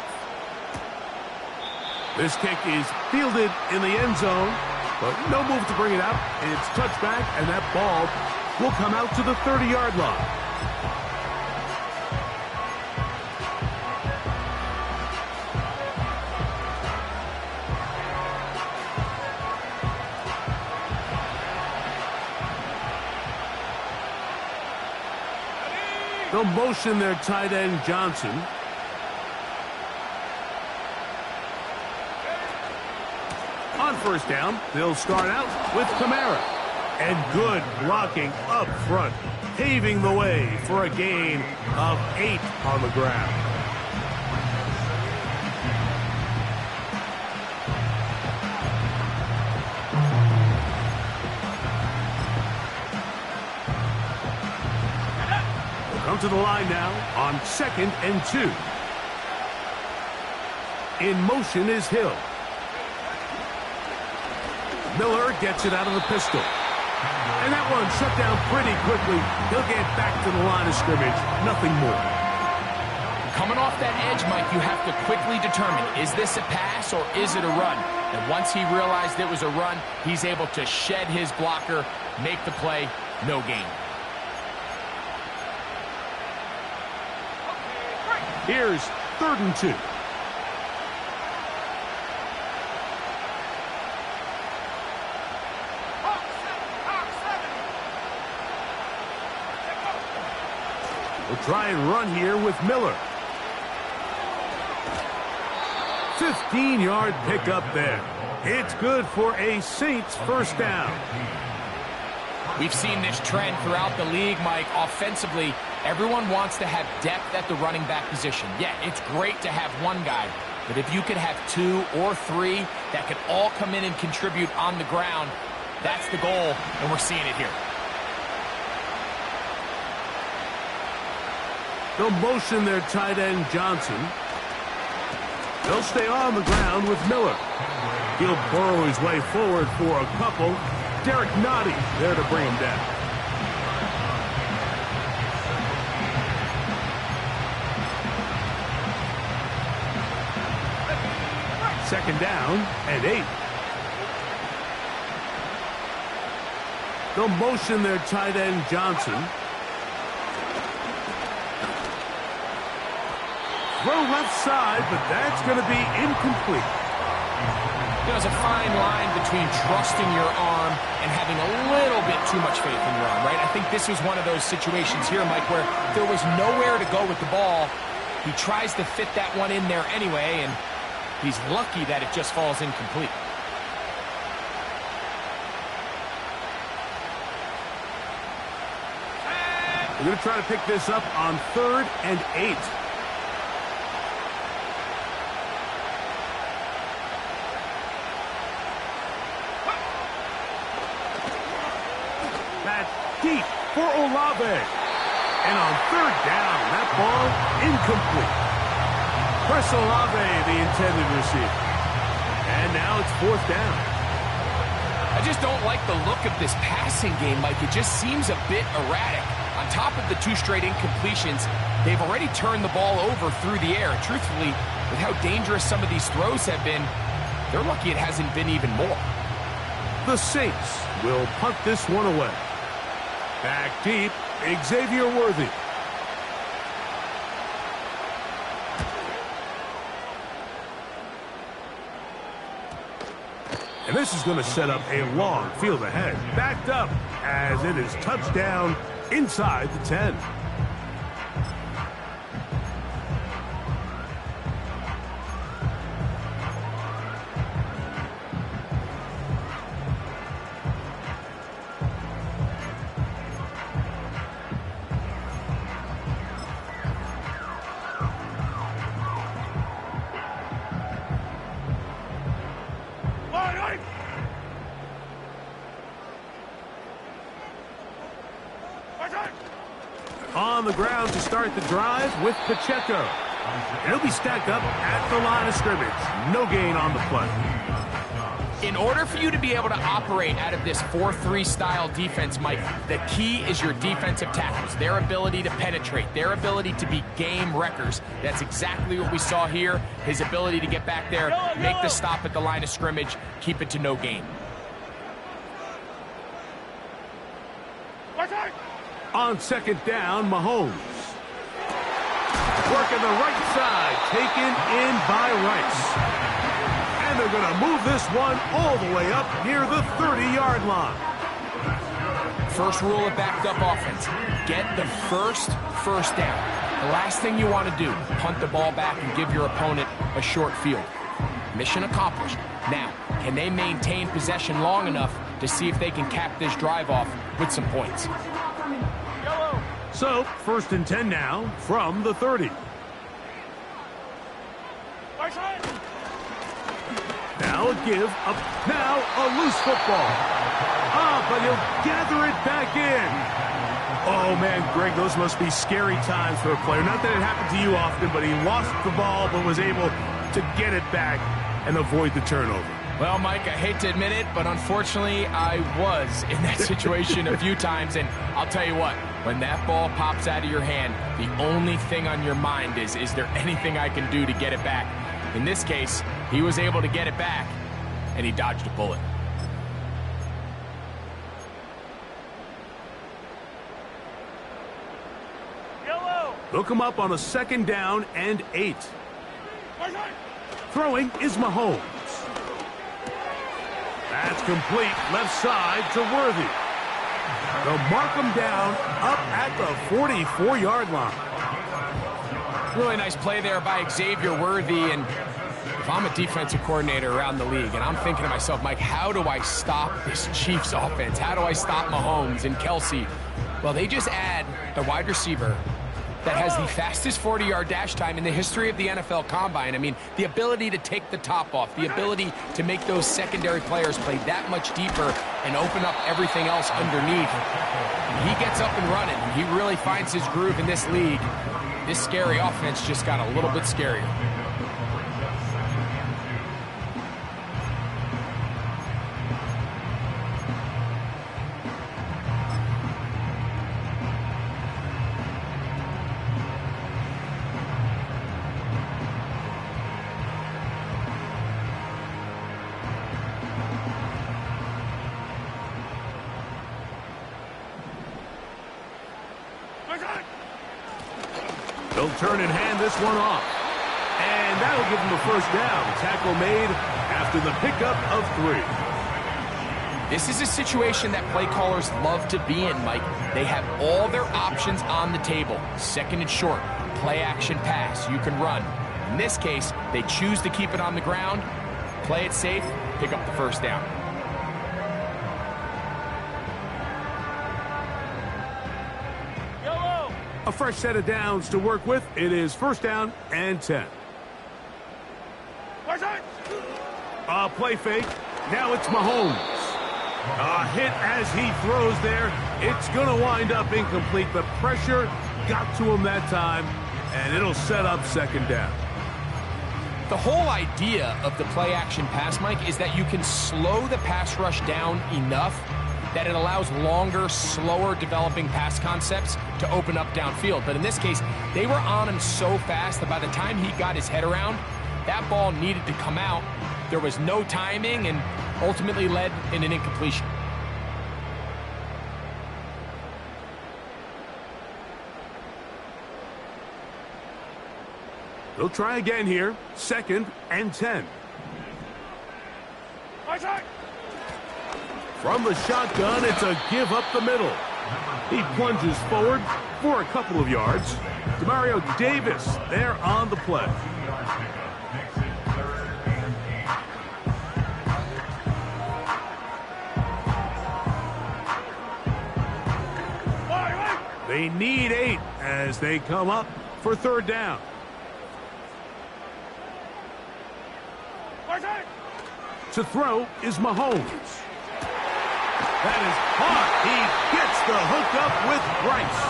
[SPEAKER 7] This kick is fielded in the end zone, but no move to bring it out. It's touchback, and that ball will come out to the 30-yard line. They'll motion their tight end, Johnson. On first down, they'll start out with Kamara. And good blocking up front, paving the way for a gain of 8 on the ground. Come to the line now on 2nd and 2. In motion is Hill. Miller gets it out of the pistol. And that one shut down pretty quickly. He'll get back to the line of scrimmage. Nothing more.
[SPEAKER 8] Coming off that edge, Mike, you have to quickly determine, is this a pass or is it a run? And once he realized it was a run, he's able to shed his blocker, make the play, no gain.
[SPEAKER 7] Here's 3rd and 2. We'll try and run here with Miller. 15-yard pickup there. It's good for a Saints first down.
[SPEAKER 8] We've seen this trend throughout the league, Mike. Offensively, everyone wants to have depth at the running back position. Yeah, it's great to have one guy, but if you could have 2 or 3 that could all come in and contribute on the ground, that's the goal, and we're seeing it here.
[SPEAKER 7] They'll motion their tight end, Johnson. They'll stay on the ground with Miller. He'll burrow his way forward for a couple. Derek Nottie there to bring him down. Second down and 8. They'll motion their tight end, Johnson. Throw left side, but that's going to be incomplete.
[SPEAKER 8] There's a fine line between trusting your arm and having a little bit too much faith in your arm, right? I think this was one of those situations here, Mike, where there was nowhere to go with the ball. He tries to fit that one in there anyway, and he's lucky that it just falls incomplete.
[SPEAKER 7] We're going to try to pick this up on 3rd and 8. Deep for Olave. And on 3rd down, that ball incomplete. Chris Olave, the intended receiver. And now it's 4th down.
[SPEAKER 8] I just don't like the look of this passing game, Mike. It just seems a bit erratic. On top of the 2 straight incompletions, they've already turned the ball over through the air. Truthfully, with how dangerous some of these throws have been, they're lucky it hasn't been even more.
[SPEAKER 7] The Saints will punt this one away. Back deep, Xavier Worthy. And this is going to set up a long field ahead. Backed up as it is touchdown inside the 10. On the ground to start the drive with Pacheco. He'll be stacked up at the line of scrimmage. No gain on the play.
[SPEAKER 8] In order for you to be able to operate out of this 4-3 style defense, Mike, the key is your defensive tackles, their ability to penetrate, their ability to be game wreckers. That's exactly what we saw here. His ability to get back there, make the stop at the line of scrimmage, keep it to no gain.
[SPEAKER 7] On second down, Mahomes. Working the right side, taken in by Rice. And they're going to move this one all the way up near the 30-yard line.
[SPEAKER 8] First rule of backed up offense, get the first down. The last thing you want to do, punt the ball back and give your opponent a short field. Mission accomplished. Now, can they maintain possession long enough to see if they can cap this drive off with some points?
[SPEAKER 7] So, 1st and 10 now from the 30. Now a give up. Now a loose football. But he'll gather it back in. Oh, man, Greg, those must be scary times for a player. Not that it happened to you often, but he lost the ball but was able to get it back and avoid the turnover.
[SPEAKER 8] Well, Mike, I hate to admit it, but unfortunately, I was in that situation a few times, and I'll tell you what, when that ball pops out of your hand, the only thing on your mind is there anything I can do to get it back? In this case, he was able to get it back, and he dodged a bullet.
[SPEAKER 7] They'll come up on a 2nd down and 8. Throwing is Mahomes. That's complete, left side to Worthy. They'll mark him down up at the 44-yard line.
[SPEAKER 8] Really nice play there by Xavier Worthy, and if I'm a defensive coordinator around the league, and I'm thinking to myself, Mike, how do I stop this Chiefs offense? How do I stop Mahomes and Kelsey? Well, they just add a wide receiver that has the fastest 40-yard dash time in the history of the NFL Combine. I mean, the ability to take the top off, the ability to make those secondary players play that much deeper and open up everything else underneath. He gets up and running. He really finds his groove in this league. This scary offense just got a little bit scarier.
[SPEAKER 7] They'll turn and hand this one off. And that'll give them the 1st down. Tackle made after the pickup of 3.
[SPEAKER 8] This is a situation that play callers love to be in, Mike. They have all their options on the table. 2nd and short, play action pass, you can run. In this case, they choose to keep it on the ground, play it safe, pick up the 1st down.
[SPEAKER 7] A fresh set of downs to work with. It is 1st down and 10. Play fake. Now it's Mahomes. A hit as he throws there. It's going to wind up incomplete. The pressure got to him that time, and it'll set up 2nd down.
[SPEAKER 8] The whole idea of the play action pass, Mike, is that you can slow the pass rush down enough that it allows longer, slower developing pass concepts to open up downfield. But in this case, they were on him so fast that by the time he got his head around, that ball needed to come out. There was no timing and ultimately led in an incompletion.
[SPEAKER 7] They'll try again here. 2nd and 10. From the shotgun, it's a give up the middle. He plunges forward for a couple of yards. Demario Davis there on the play. They need 8 as they come up for 3rd down. To throw is Mahomes. That is hard. He gets the hookup with Bryce.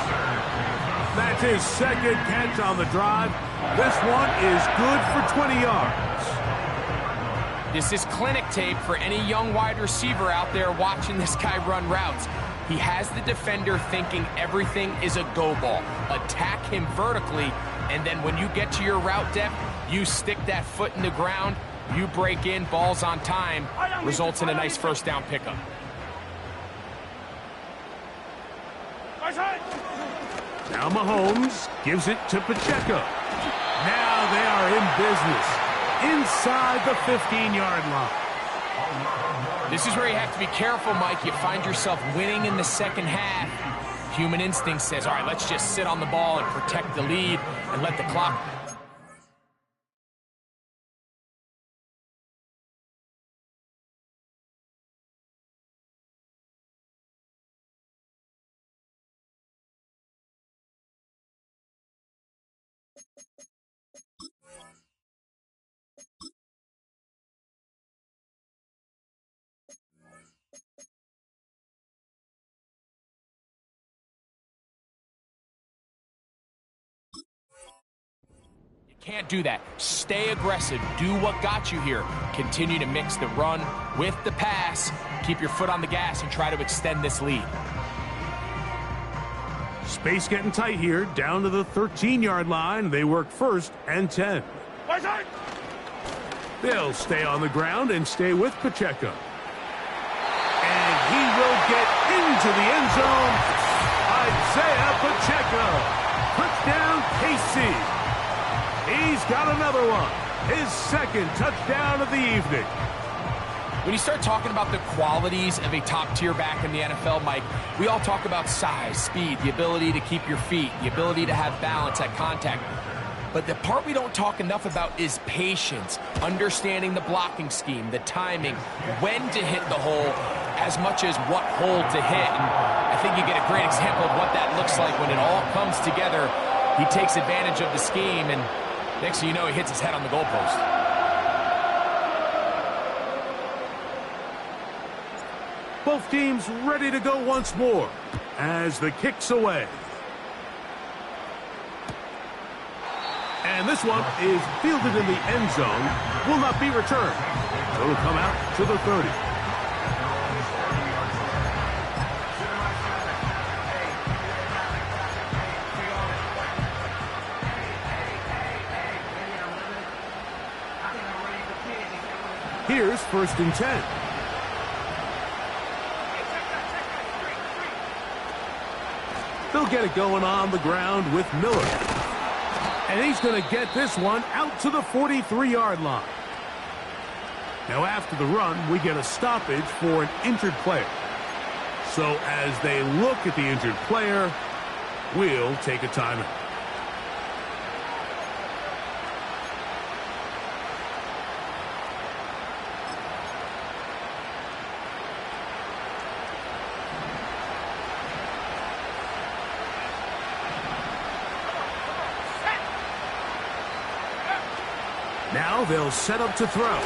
[SPEAKER 7] That's his 2nd catch on the drive. This one is good for 20 yards.
[SPEAKER 8] This is clinic tape for any young wide receiver out there watching this guy run routes. He has the defender thinking everything is a go ball. Attack him vertically, and then when you get to your route depth, you stick that foot in the ground, you break in, ball's on time, results in a nice first down pickup.
[SPEAKER 7] Now Mahomes gives it to Pacheco. Now they are in business inside the 15-yard line.
[SPEAKER 8] This is where you have to be careful, Mike. You find yourself winning in the second half. Human instinct says, all right, let's just sit on the ball and protect the lead and let the clock. Can't do that. Stay aggressive. Do what got you here. Continue to mix the run with the pass. Keep your foot on the gas and try to extend this lead.
[SPEAKER 7] Space getting tight here, down to the 13-yard line. They work 1st and 10. They'll stay on the ground and stay with Pacheco. And he will get into the end zone. Isaiah Pacheco. Touchdown, KC. He's got another one. His second touchdown of the evening.
[SPEAKER 8] When you start talking about the qualities of a top-tier back in the NFL, Mike, we all talk about size, speed, the ability to keep your feet, the ability to have balance at contact. But the part we don't talk enough about is patience, understanding the blocking scheme, the timing, when to hit the hole, as much as what hole to hit. And I think you get a great example of what that looks like when it all comes together. He takes advantage of the scheme, and next thing you know, he hits his head on the goalpost.
[SPEAKER 7] Both teams ready to go once more as the kick's away. And this one is fielded in the end zone, will not be returned. It'll come out to the 30. Here's 1st and 10. They'll get it going on the ground with Miller. And he's going to get this one out to the 43-yard line. Now after the run, we get a stoppage for an injured player. So as they look at the injured player, we'll take a timeout. Now they'll set up to throw.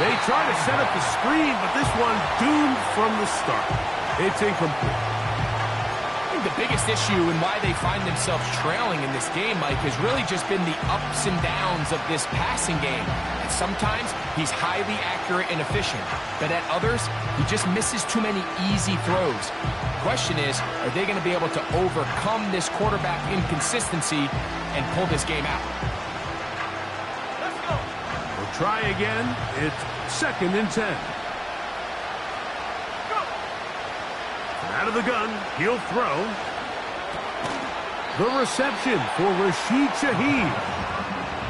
[SPEAKER 7] They try to set up the screen, but this one doomed from the start. It's incomplete.
[SPEAKER 8] I think the biggest issue and why they find themselves trailing in this game, Mike, has really just been the ups and downs of this passing game. And sometimes he's highly accurate and efficient, but at others, he just misses too many easy throws. The question is, are they going to be able to overcome this quarterback inconsistency and pull this game out?
[SPEAKER 7] Try again. It's 2nd and 10. Out of the gun, he'll throw. The reception for Rashid Shaheed.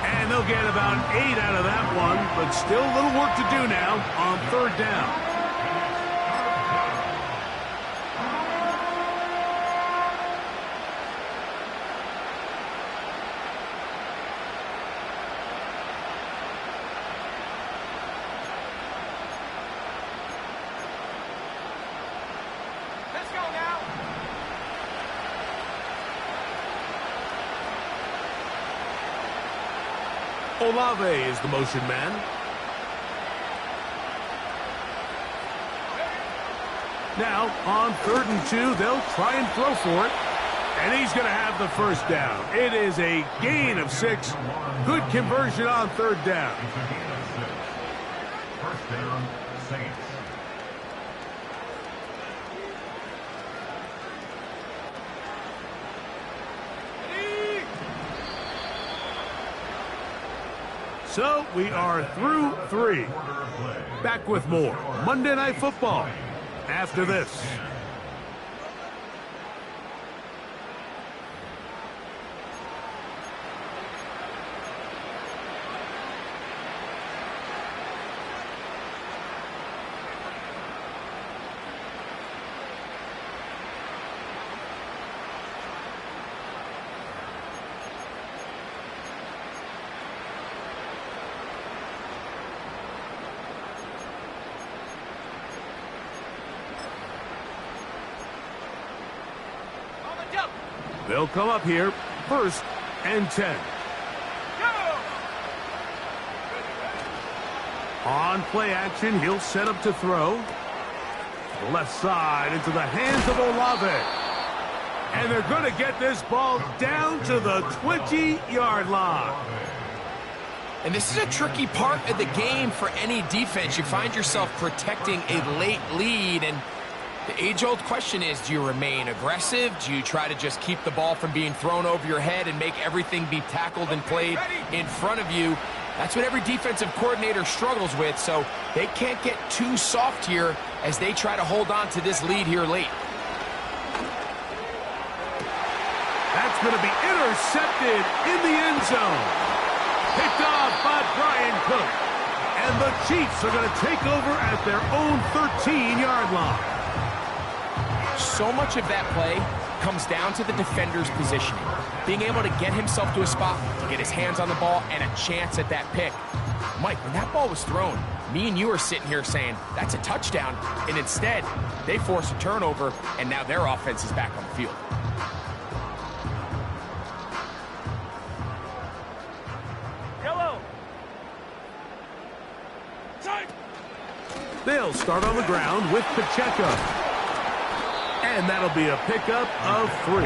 [SPEAKER 7] And they'll get about 8 out of that one, but still a little work to do now on 3rd down. Olave is the motion man. Now, on 3rd and 2, they'll try and throw for it. And he's going to have the first down. It is a gain of 6. Good conversion on 3rd down.
[SPEAKER 9] First down, Saints.
[SPEAKER 7] So we are through 3. Back with more Monday Night Football after this. They'll come up here, 1st and 10. On play action, he'll set up to throw. Left side into the hands of Olave. And they're going to get this ball down to the 20-yard line.
[SPEAKER 8] And this is a tricky part of the game for any defense. You find yourself protecting a late lead, and the age-old question is, do you remain aggressive? Do you try to just keep the ball from being thrown over your head and make everything be tackled and played in front of you? That's what every defensive coordinator struggles with, so they can't get too soft here as they try to hold on to this lead here late.
[SPEAKER 7] That's going to be intercepted in the end zone. Picked off by Brian Cook. And the Chiefs are going to take over at their own 13-yard line.
[SPEAKER 8] So much of that play comes down to the defender's positioning. Being able to get himself to a spot, to get his hands on the ball, and a chance at that pick. Mike, when that ball was thrown, me and you are sitting here saying, that's a touchdown. And instead, they force a turnover, and now their offense is back on the field.
[SPEAKER 7] They'll start on the ground with Pacheco. And that'll be a pickup of 3.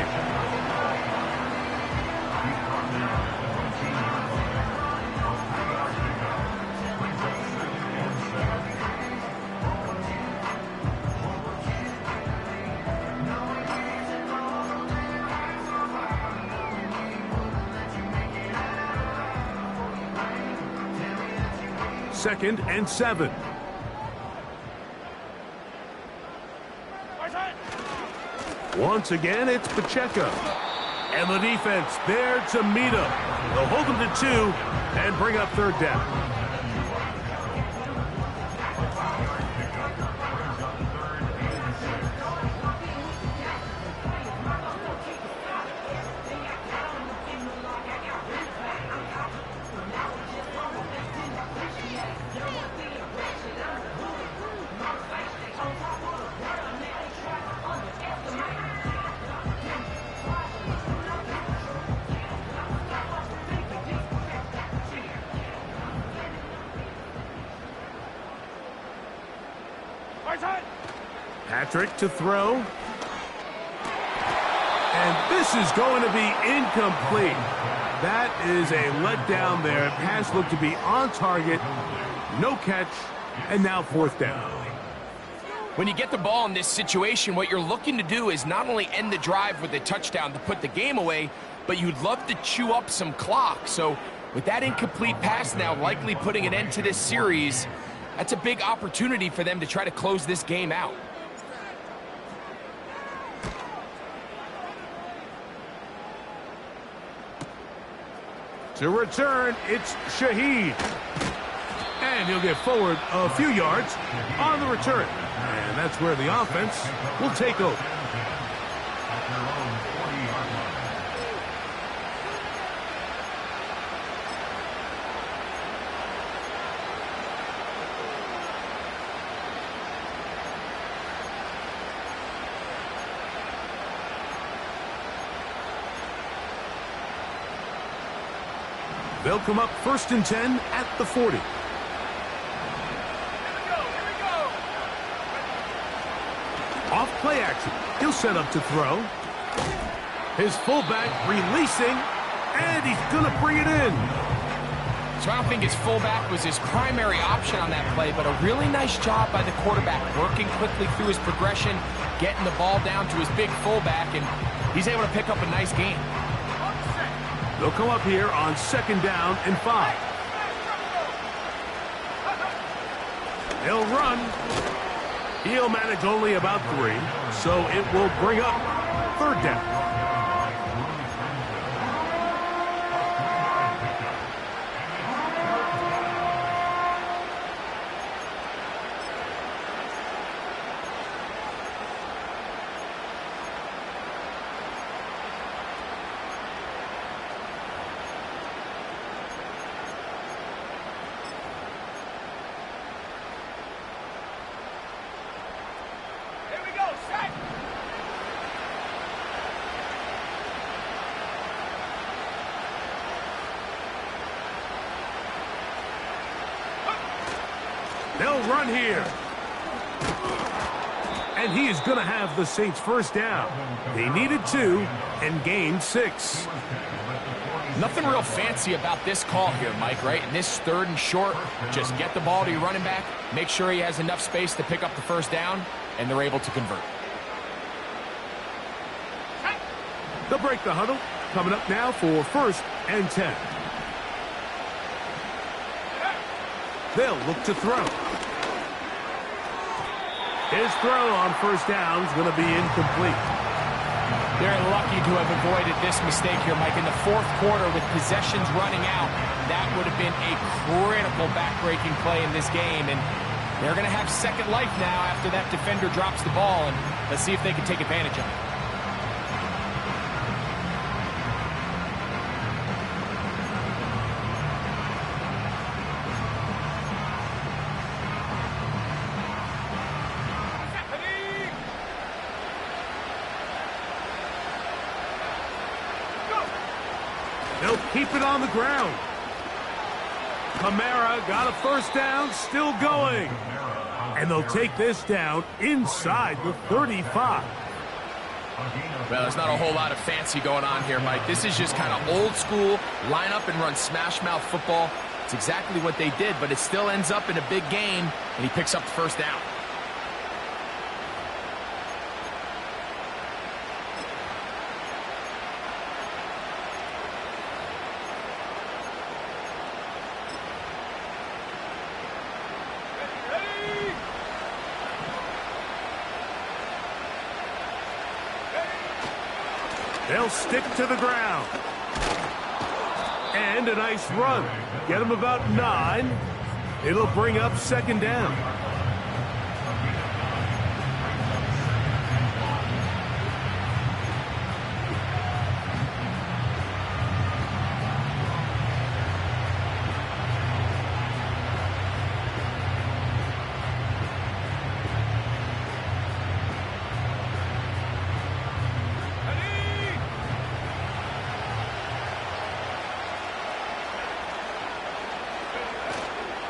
[SPEAKER 7] Second and 7. Once again, it's Pacheco. And the defense there to meet him. They'll hold him to 2 and bring up 3rd down. Patrick to throw. And this is going to be incomplete. That is a letdown there. Pass looked to be on target. No catch. And now 4th down.
[SPEAKER 8] When you get the ball in this situation, what you're looking to do is not only end the drive with a touchdown to put the game away, but you'd love to chew up some clock. So with that incomplete pass now likely putting an end to this series, that's a big opportunity for them to try to close this game out.
[SPEAKER 7] To return, it's Shaheed. And he'll get forward a few yards on the return. And that's where the offense will take over. They'll come up 1st and 10 at the 40. Off play action. He'll set up to throw. His fullback releasing, and he's going to bring it in.
[SPEAKER 8] So I don't think his fullback was his primary option on that play, but a really nice job by the quarterback working quickly through his progression, getting the ball down to his big fullback, and he's able to pick up a nice gain.
[SPEAKER 7] They'll come up here on 2nd down and 5. They'll run. He'll manage only about 3, so it will bring up 3rd down. They'll run here. And he is going to have the Saints 1st down. They needed 2 and gained 6.
[SPEAKER 8] Nothing real fancy about this call here, Mike, right? In this 3rd and short, just get the ball to your running back, make sure he has enough space to pick up the 1st down, and they're able to convert.
[SPEAKER 7] They'll break the huddle. Coming up now for 1st and 10. They'll look to throw. His throw on 1st down is going to be incomplete.
[SPEAKER 8] They're lucky to have avoided this mistake here, Mike. In the 4th quarter with possessions running out, that would have been a critical back-breaking play in this game. And they're going to have second life now after that defender drops the ball. And let's see if they can take advantage of it.
[SPEAKER 7] They'll keep it on the ground. Kamara got a 1st down, still going. And they'll take this down inside the 35.
[SPEAKER 8] Well, there's not a whole lot of fancy going on here, Mike. This is just kind of old school, line up and run smash mouth football. It's exactly what they did, but it still ends up in a big gain, and he picks up the 1st down.
[SPEAKER 7] They'll stick to the ground. And a nice run. Get him about 9. It'll bring up 2nd down.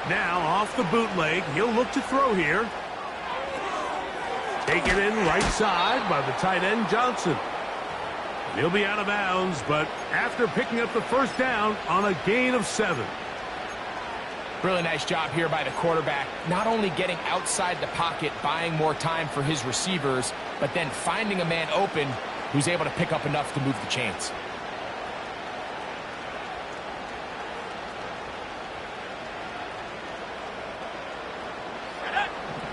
[SPEAKER 7] Now off the bootleg, he'll look to throw here. Taken in right side by the tight end Johnson. He'll be out of bounds, but after picking up the 1st down on a gain of 7.
[SPEAKER 8] Really nice job here by the quarterback, not only getting outside the pocket, buying more time for his receivers, but then finding a man open who's able to pick up enough to move the chains.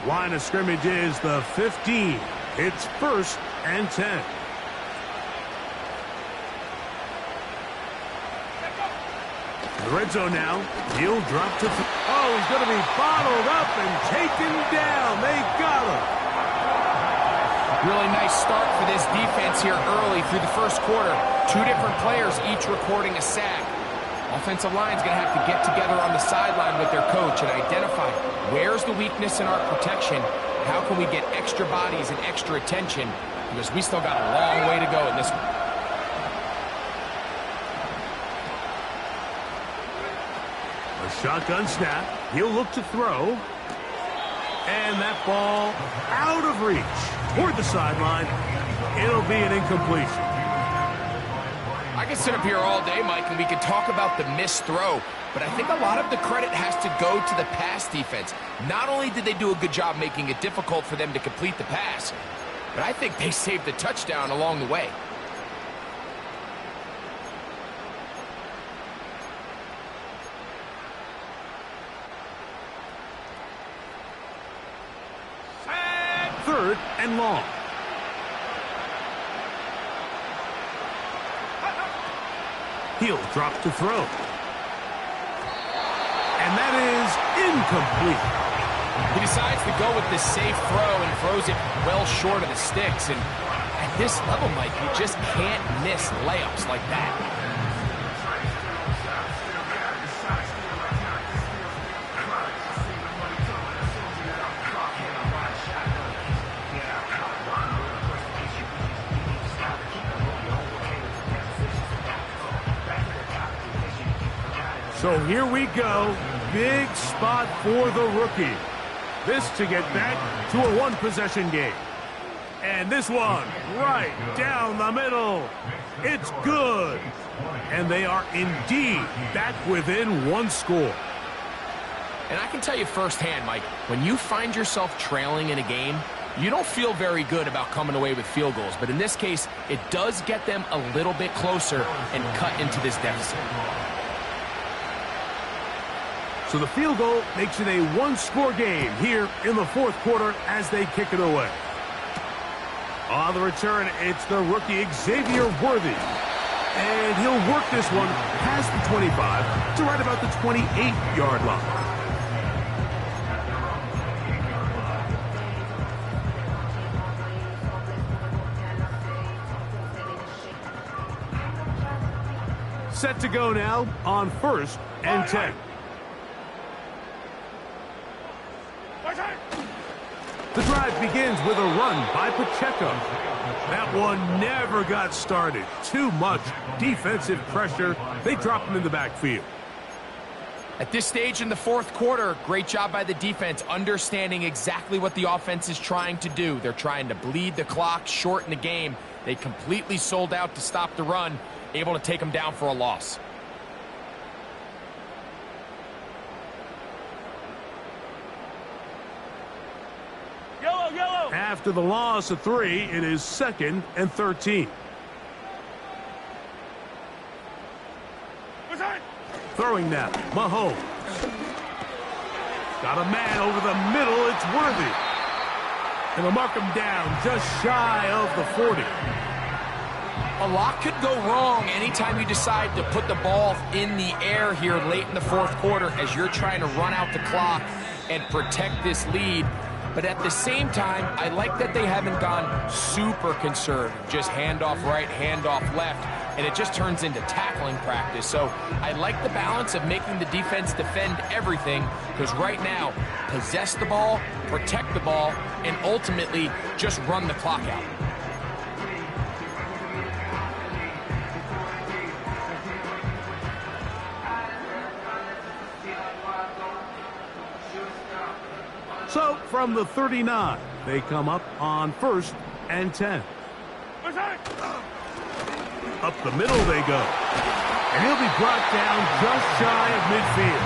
[SPEAKER 7] Line of scrimmage is the 15. It's 1st and 10. The red zone now. He'll drop to... Oh, he's going to be bottled up and taken down. They got him.
[SPEAKER 8] Really nice start for this defense here early through the 1st quarter. 2 different players each recording a sack. Offensive line's going to have to get together on the sideline with their coach and identify where's the weakness in our protection, how can we get extra bodies and extra attention, because we still got a long way to go in this one.
[SPEAKER 7] A shotgun snap. He'll look to throw. And that ball out of reach toward the sideline. It'll be an incompletion.
[SPEAKER 8] I I can sit up here all day, Mike, and we can talk about the missed throw, but I think a lot of the credit has to go to the pass defense. Not only did they do a good job making it difficult for them to complete the pass, but I think they saved the touchdown along the way.
[SPEAKER 7] Third and long. He'll drop to throw. And that is incomplete.
[SPEAKER 8] He decides to go with the safe throw and throws it well short of the sticks. And at this level, Mike, you just can't miss layups like that.
[SPEAKER 7] So here we go. Big spot for the rookie. This to get back to a one-possession game. And this one right down the middle. It's good. And they are indeed back within one score.
[SPEAKER 8] And I can tell you firsthand, Mike, when you find yourself trailing in a game, you don't feel very good about coming away with field goals. But in this case, it does get them a little bit closer and cut into this deficit.
[SPEAKER 7] So the field goal makes it a one-score game here in the fourth quarter as they kick it away. On the return, it's the rookie Xavier Worthy. And he'll work this one past the 25 to right about the 28-yard line. Set to go now on 1st and 10. The drive begins with a run by Pacheco. That one never got started. Too much defensive pressure. They drop him in the backfield.
[SPEAKER 8] At this stage in the fourth quarter, great job by the defense, understanding exactly what the offense is trying to do. They're trying to bleed the clock, shorten the game. They completely sold out to stop the run, able to take them down for a loss.
[SPEAKER 7] After the loss of 3, it is 2nd and 13. Throwing now, Mahomes. Got a man over the middle, it's Worthy. And they'll mark him down just shy of the 40.
[SPEAKER 8] A lot could go wrong anytime you decide to put the ball in the air here late in the fourth quarter as you're trying to run out the clock and protect this lead. But at the same time, I like that they haven't gone super conservative. Just handoff right, handoff left, and it just turns into tackling practice. So I like the balance of making the defense defend everything, because right now, possess the ball, protect the ball, and ultimately just run the clock out.
[SPEAKER 7] So from the 39, they come up on 1st and 10. Up the middle they go. And he'll be brought down just shy of midfield.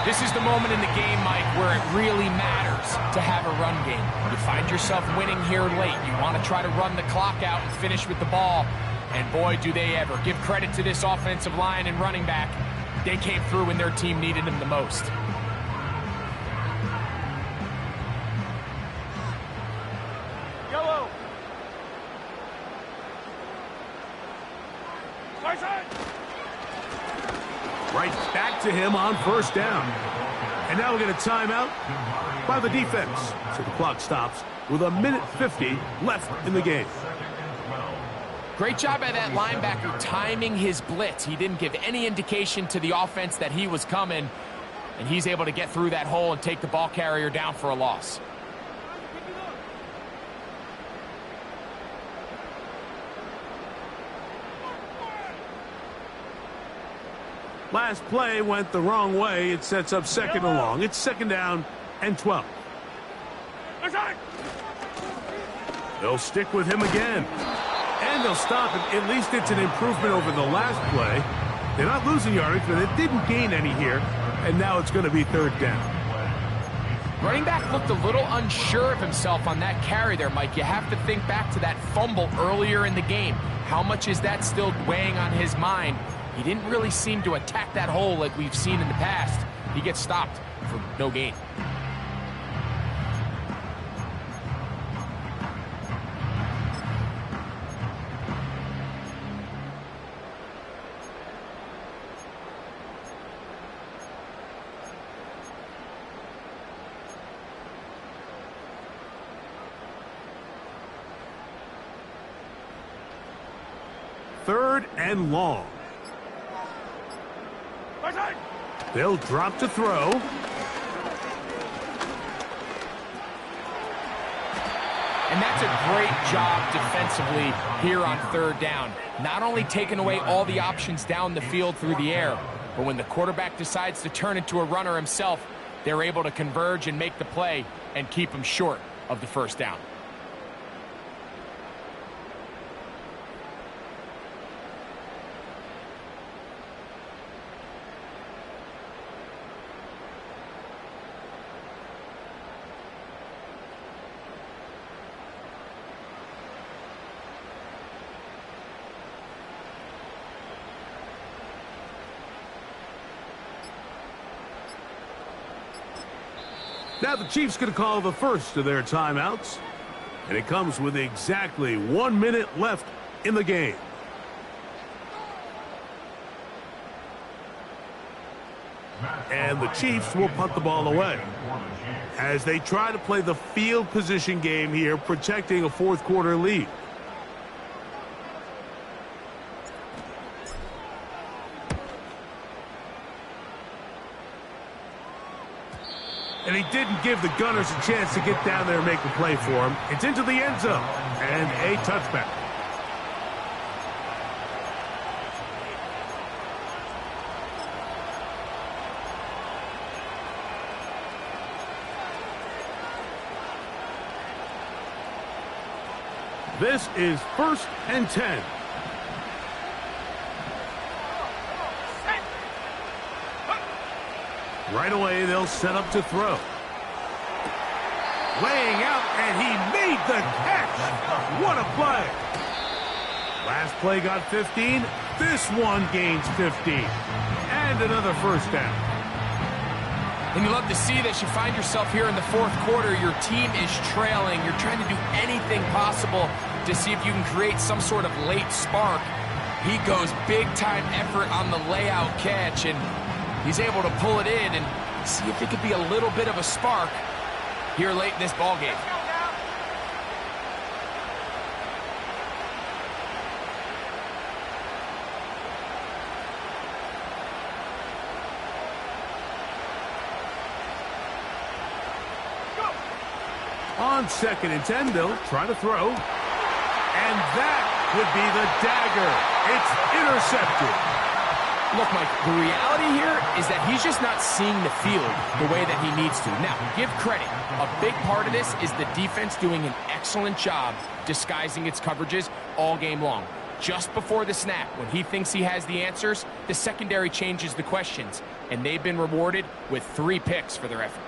[SPEAKER 8] This is the moment in the game, Mike, where it really matters to have a run game. You find yourself winning here late. You want to try to run the clock out and finish with the ball. And boy, do they ever. Give credit to this offensive line and running back. They came through when their team needed them the most.
[SPEAKER 7] Right back to him on 1st down. And now we get a timeout by the defense. So the clock stops with 1:50 left in the game.
[SPEAKER 8] Great job by that linebacker timing his blitz. He didn't give any indication to the offense that he was coming, and he's able to get through that hole and take the ball carrier down for a loss.
[SPEAKER 7] Last play went the wrong way. It sets up 2nd and long. It's 2nd down and 12. They'll stick with him again. And they'll stop it. At least it's an improvement over the last play. They're not losing yardage, but they didn't gain any here. And now it's going to be third down.
[SPEAKER 8] Running back looked a little unsure of himself on that carry there, Mike. You have to think back to that fumble earlier in the game. How much is that still weighing on his mind? He didn't really seem to attack that hole like we've seen in the past. He gets stopped for no gain.
[SPEAKER 7] Third and long. They'll drop to throw.
[SPEAKER 8] And that's a great job defensively here on third down. Not only taking away all the options down the field through the air, but when the quarterback decides to turn into a runner himself, they're able to converge and make the play and keep him short of the first down.
[SPEAKER 7] Now the Chiefs going to call the first of their timeouts. And it comes with exactly 1 minute left in the game. And the Chiefs will punt the ball away as they try to play the field position game here, protecting a fourth quarter lead. And he didn't give the Gunners a chance to get down there and make a play for him. It's into the end zone and a touchback. This is 1st and 10. Right away, they'll set up to throw. Laying out, and he made the catch. What a play. Last play got 15. This one gains 15. And another first down.
[SPEAKER 8] And you love to see this. You find yourself here in the fourth quarter. Your team is trailing. You're trying to do anything possible to see if you can create some sort of late spark. He goes big-time effort on the layout catch, and he's able to pull it in and see if it could be a little bit of a spark here late in this ballgame.
[SPEAKER 7] On 2nd and 10, they'll try to throw. And that would be the dagger. It's intercepted.
[SPEAKER 8] Look, Mike, the reality here is that he's just not seeing the field the way that he needs to. Now, give credit. A big part of this is the defense doing an excellent job disguising its coverages all game long. Just before the snap, when he thinks he has the answers, the secondary changes the questions, and they've been rewarded with 3 picks for their effort.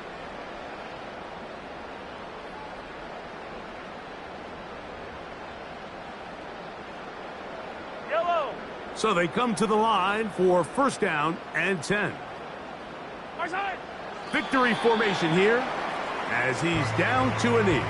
[SPEAKER 7] So they come to the line for 1st down and 10. Victory formation here as he's down to a knee.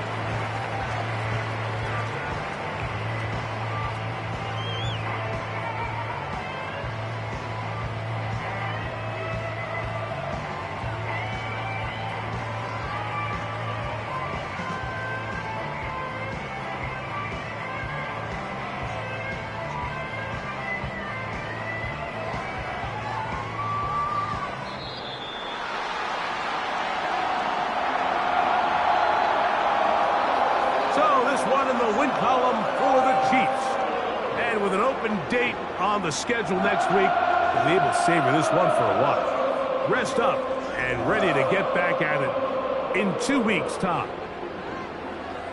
[SPEAKER 7] Date on the schedule next week. We'll be able to savor this one for a while. Rest up and ready to get back at it in 2 weeks' time.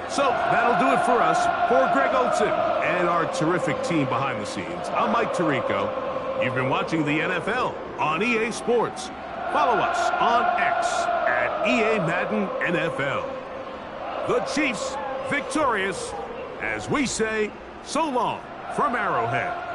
[SPEAKER 7] So that'll do it for us. For Greg Olson and our terrific team behind the scenes, I'm Mike Tirico. You've been watching the NFL on EA Sports. Follow us on X at EA Madden NFL. The Chiefs victorious, as we say, so long from Arrowhead.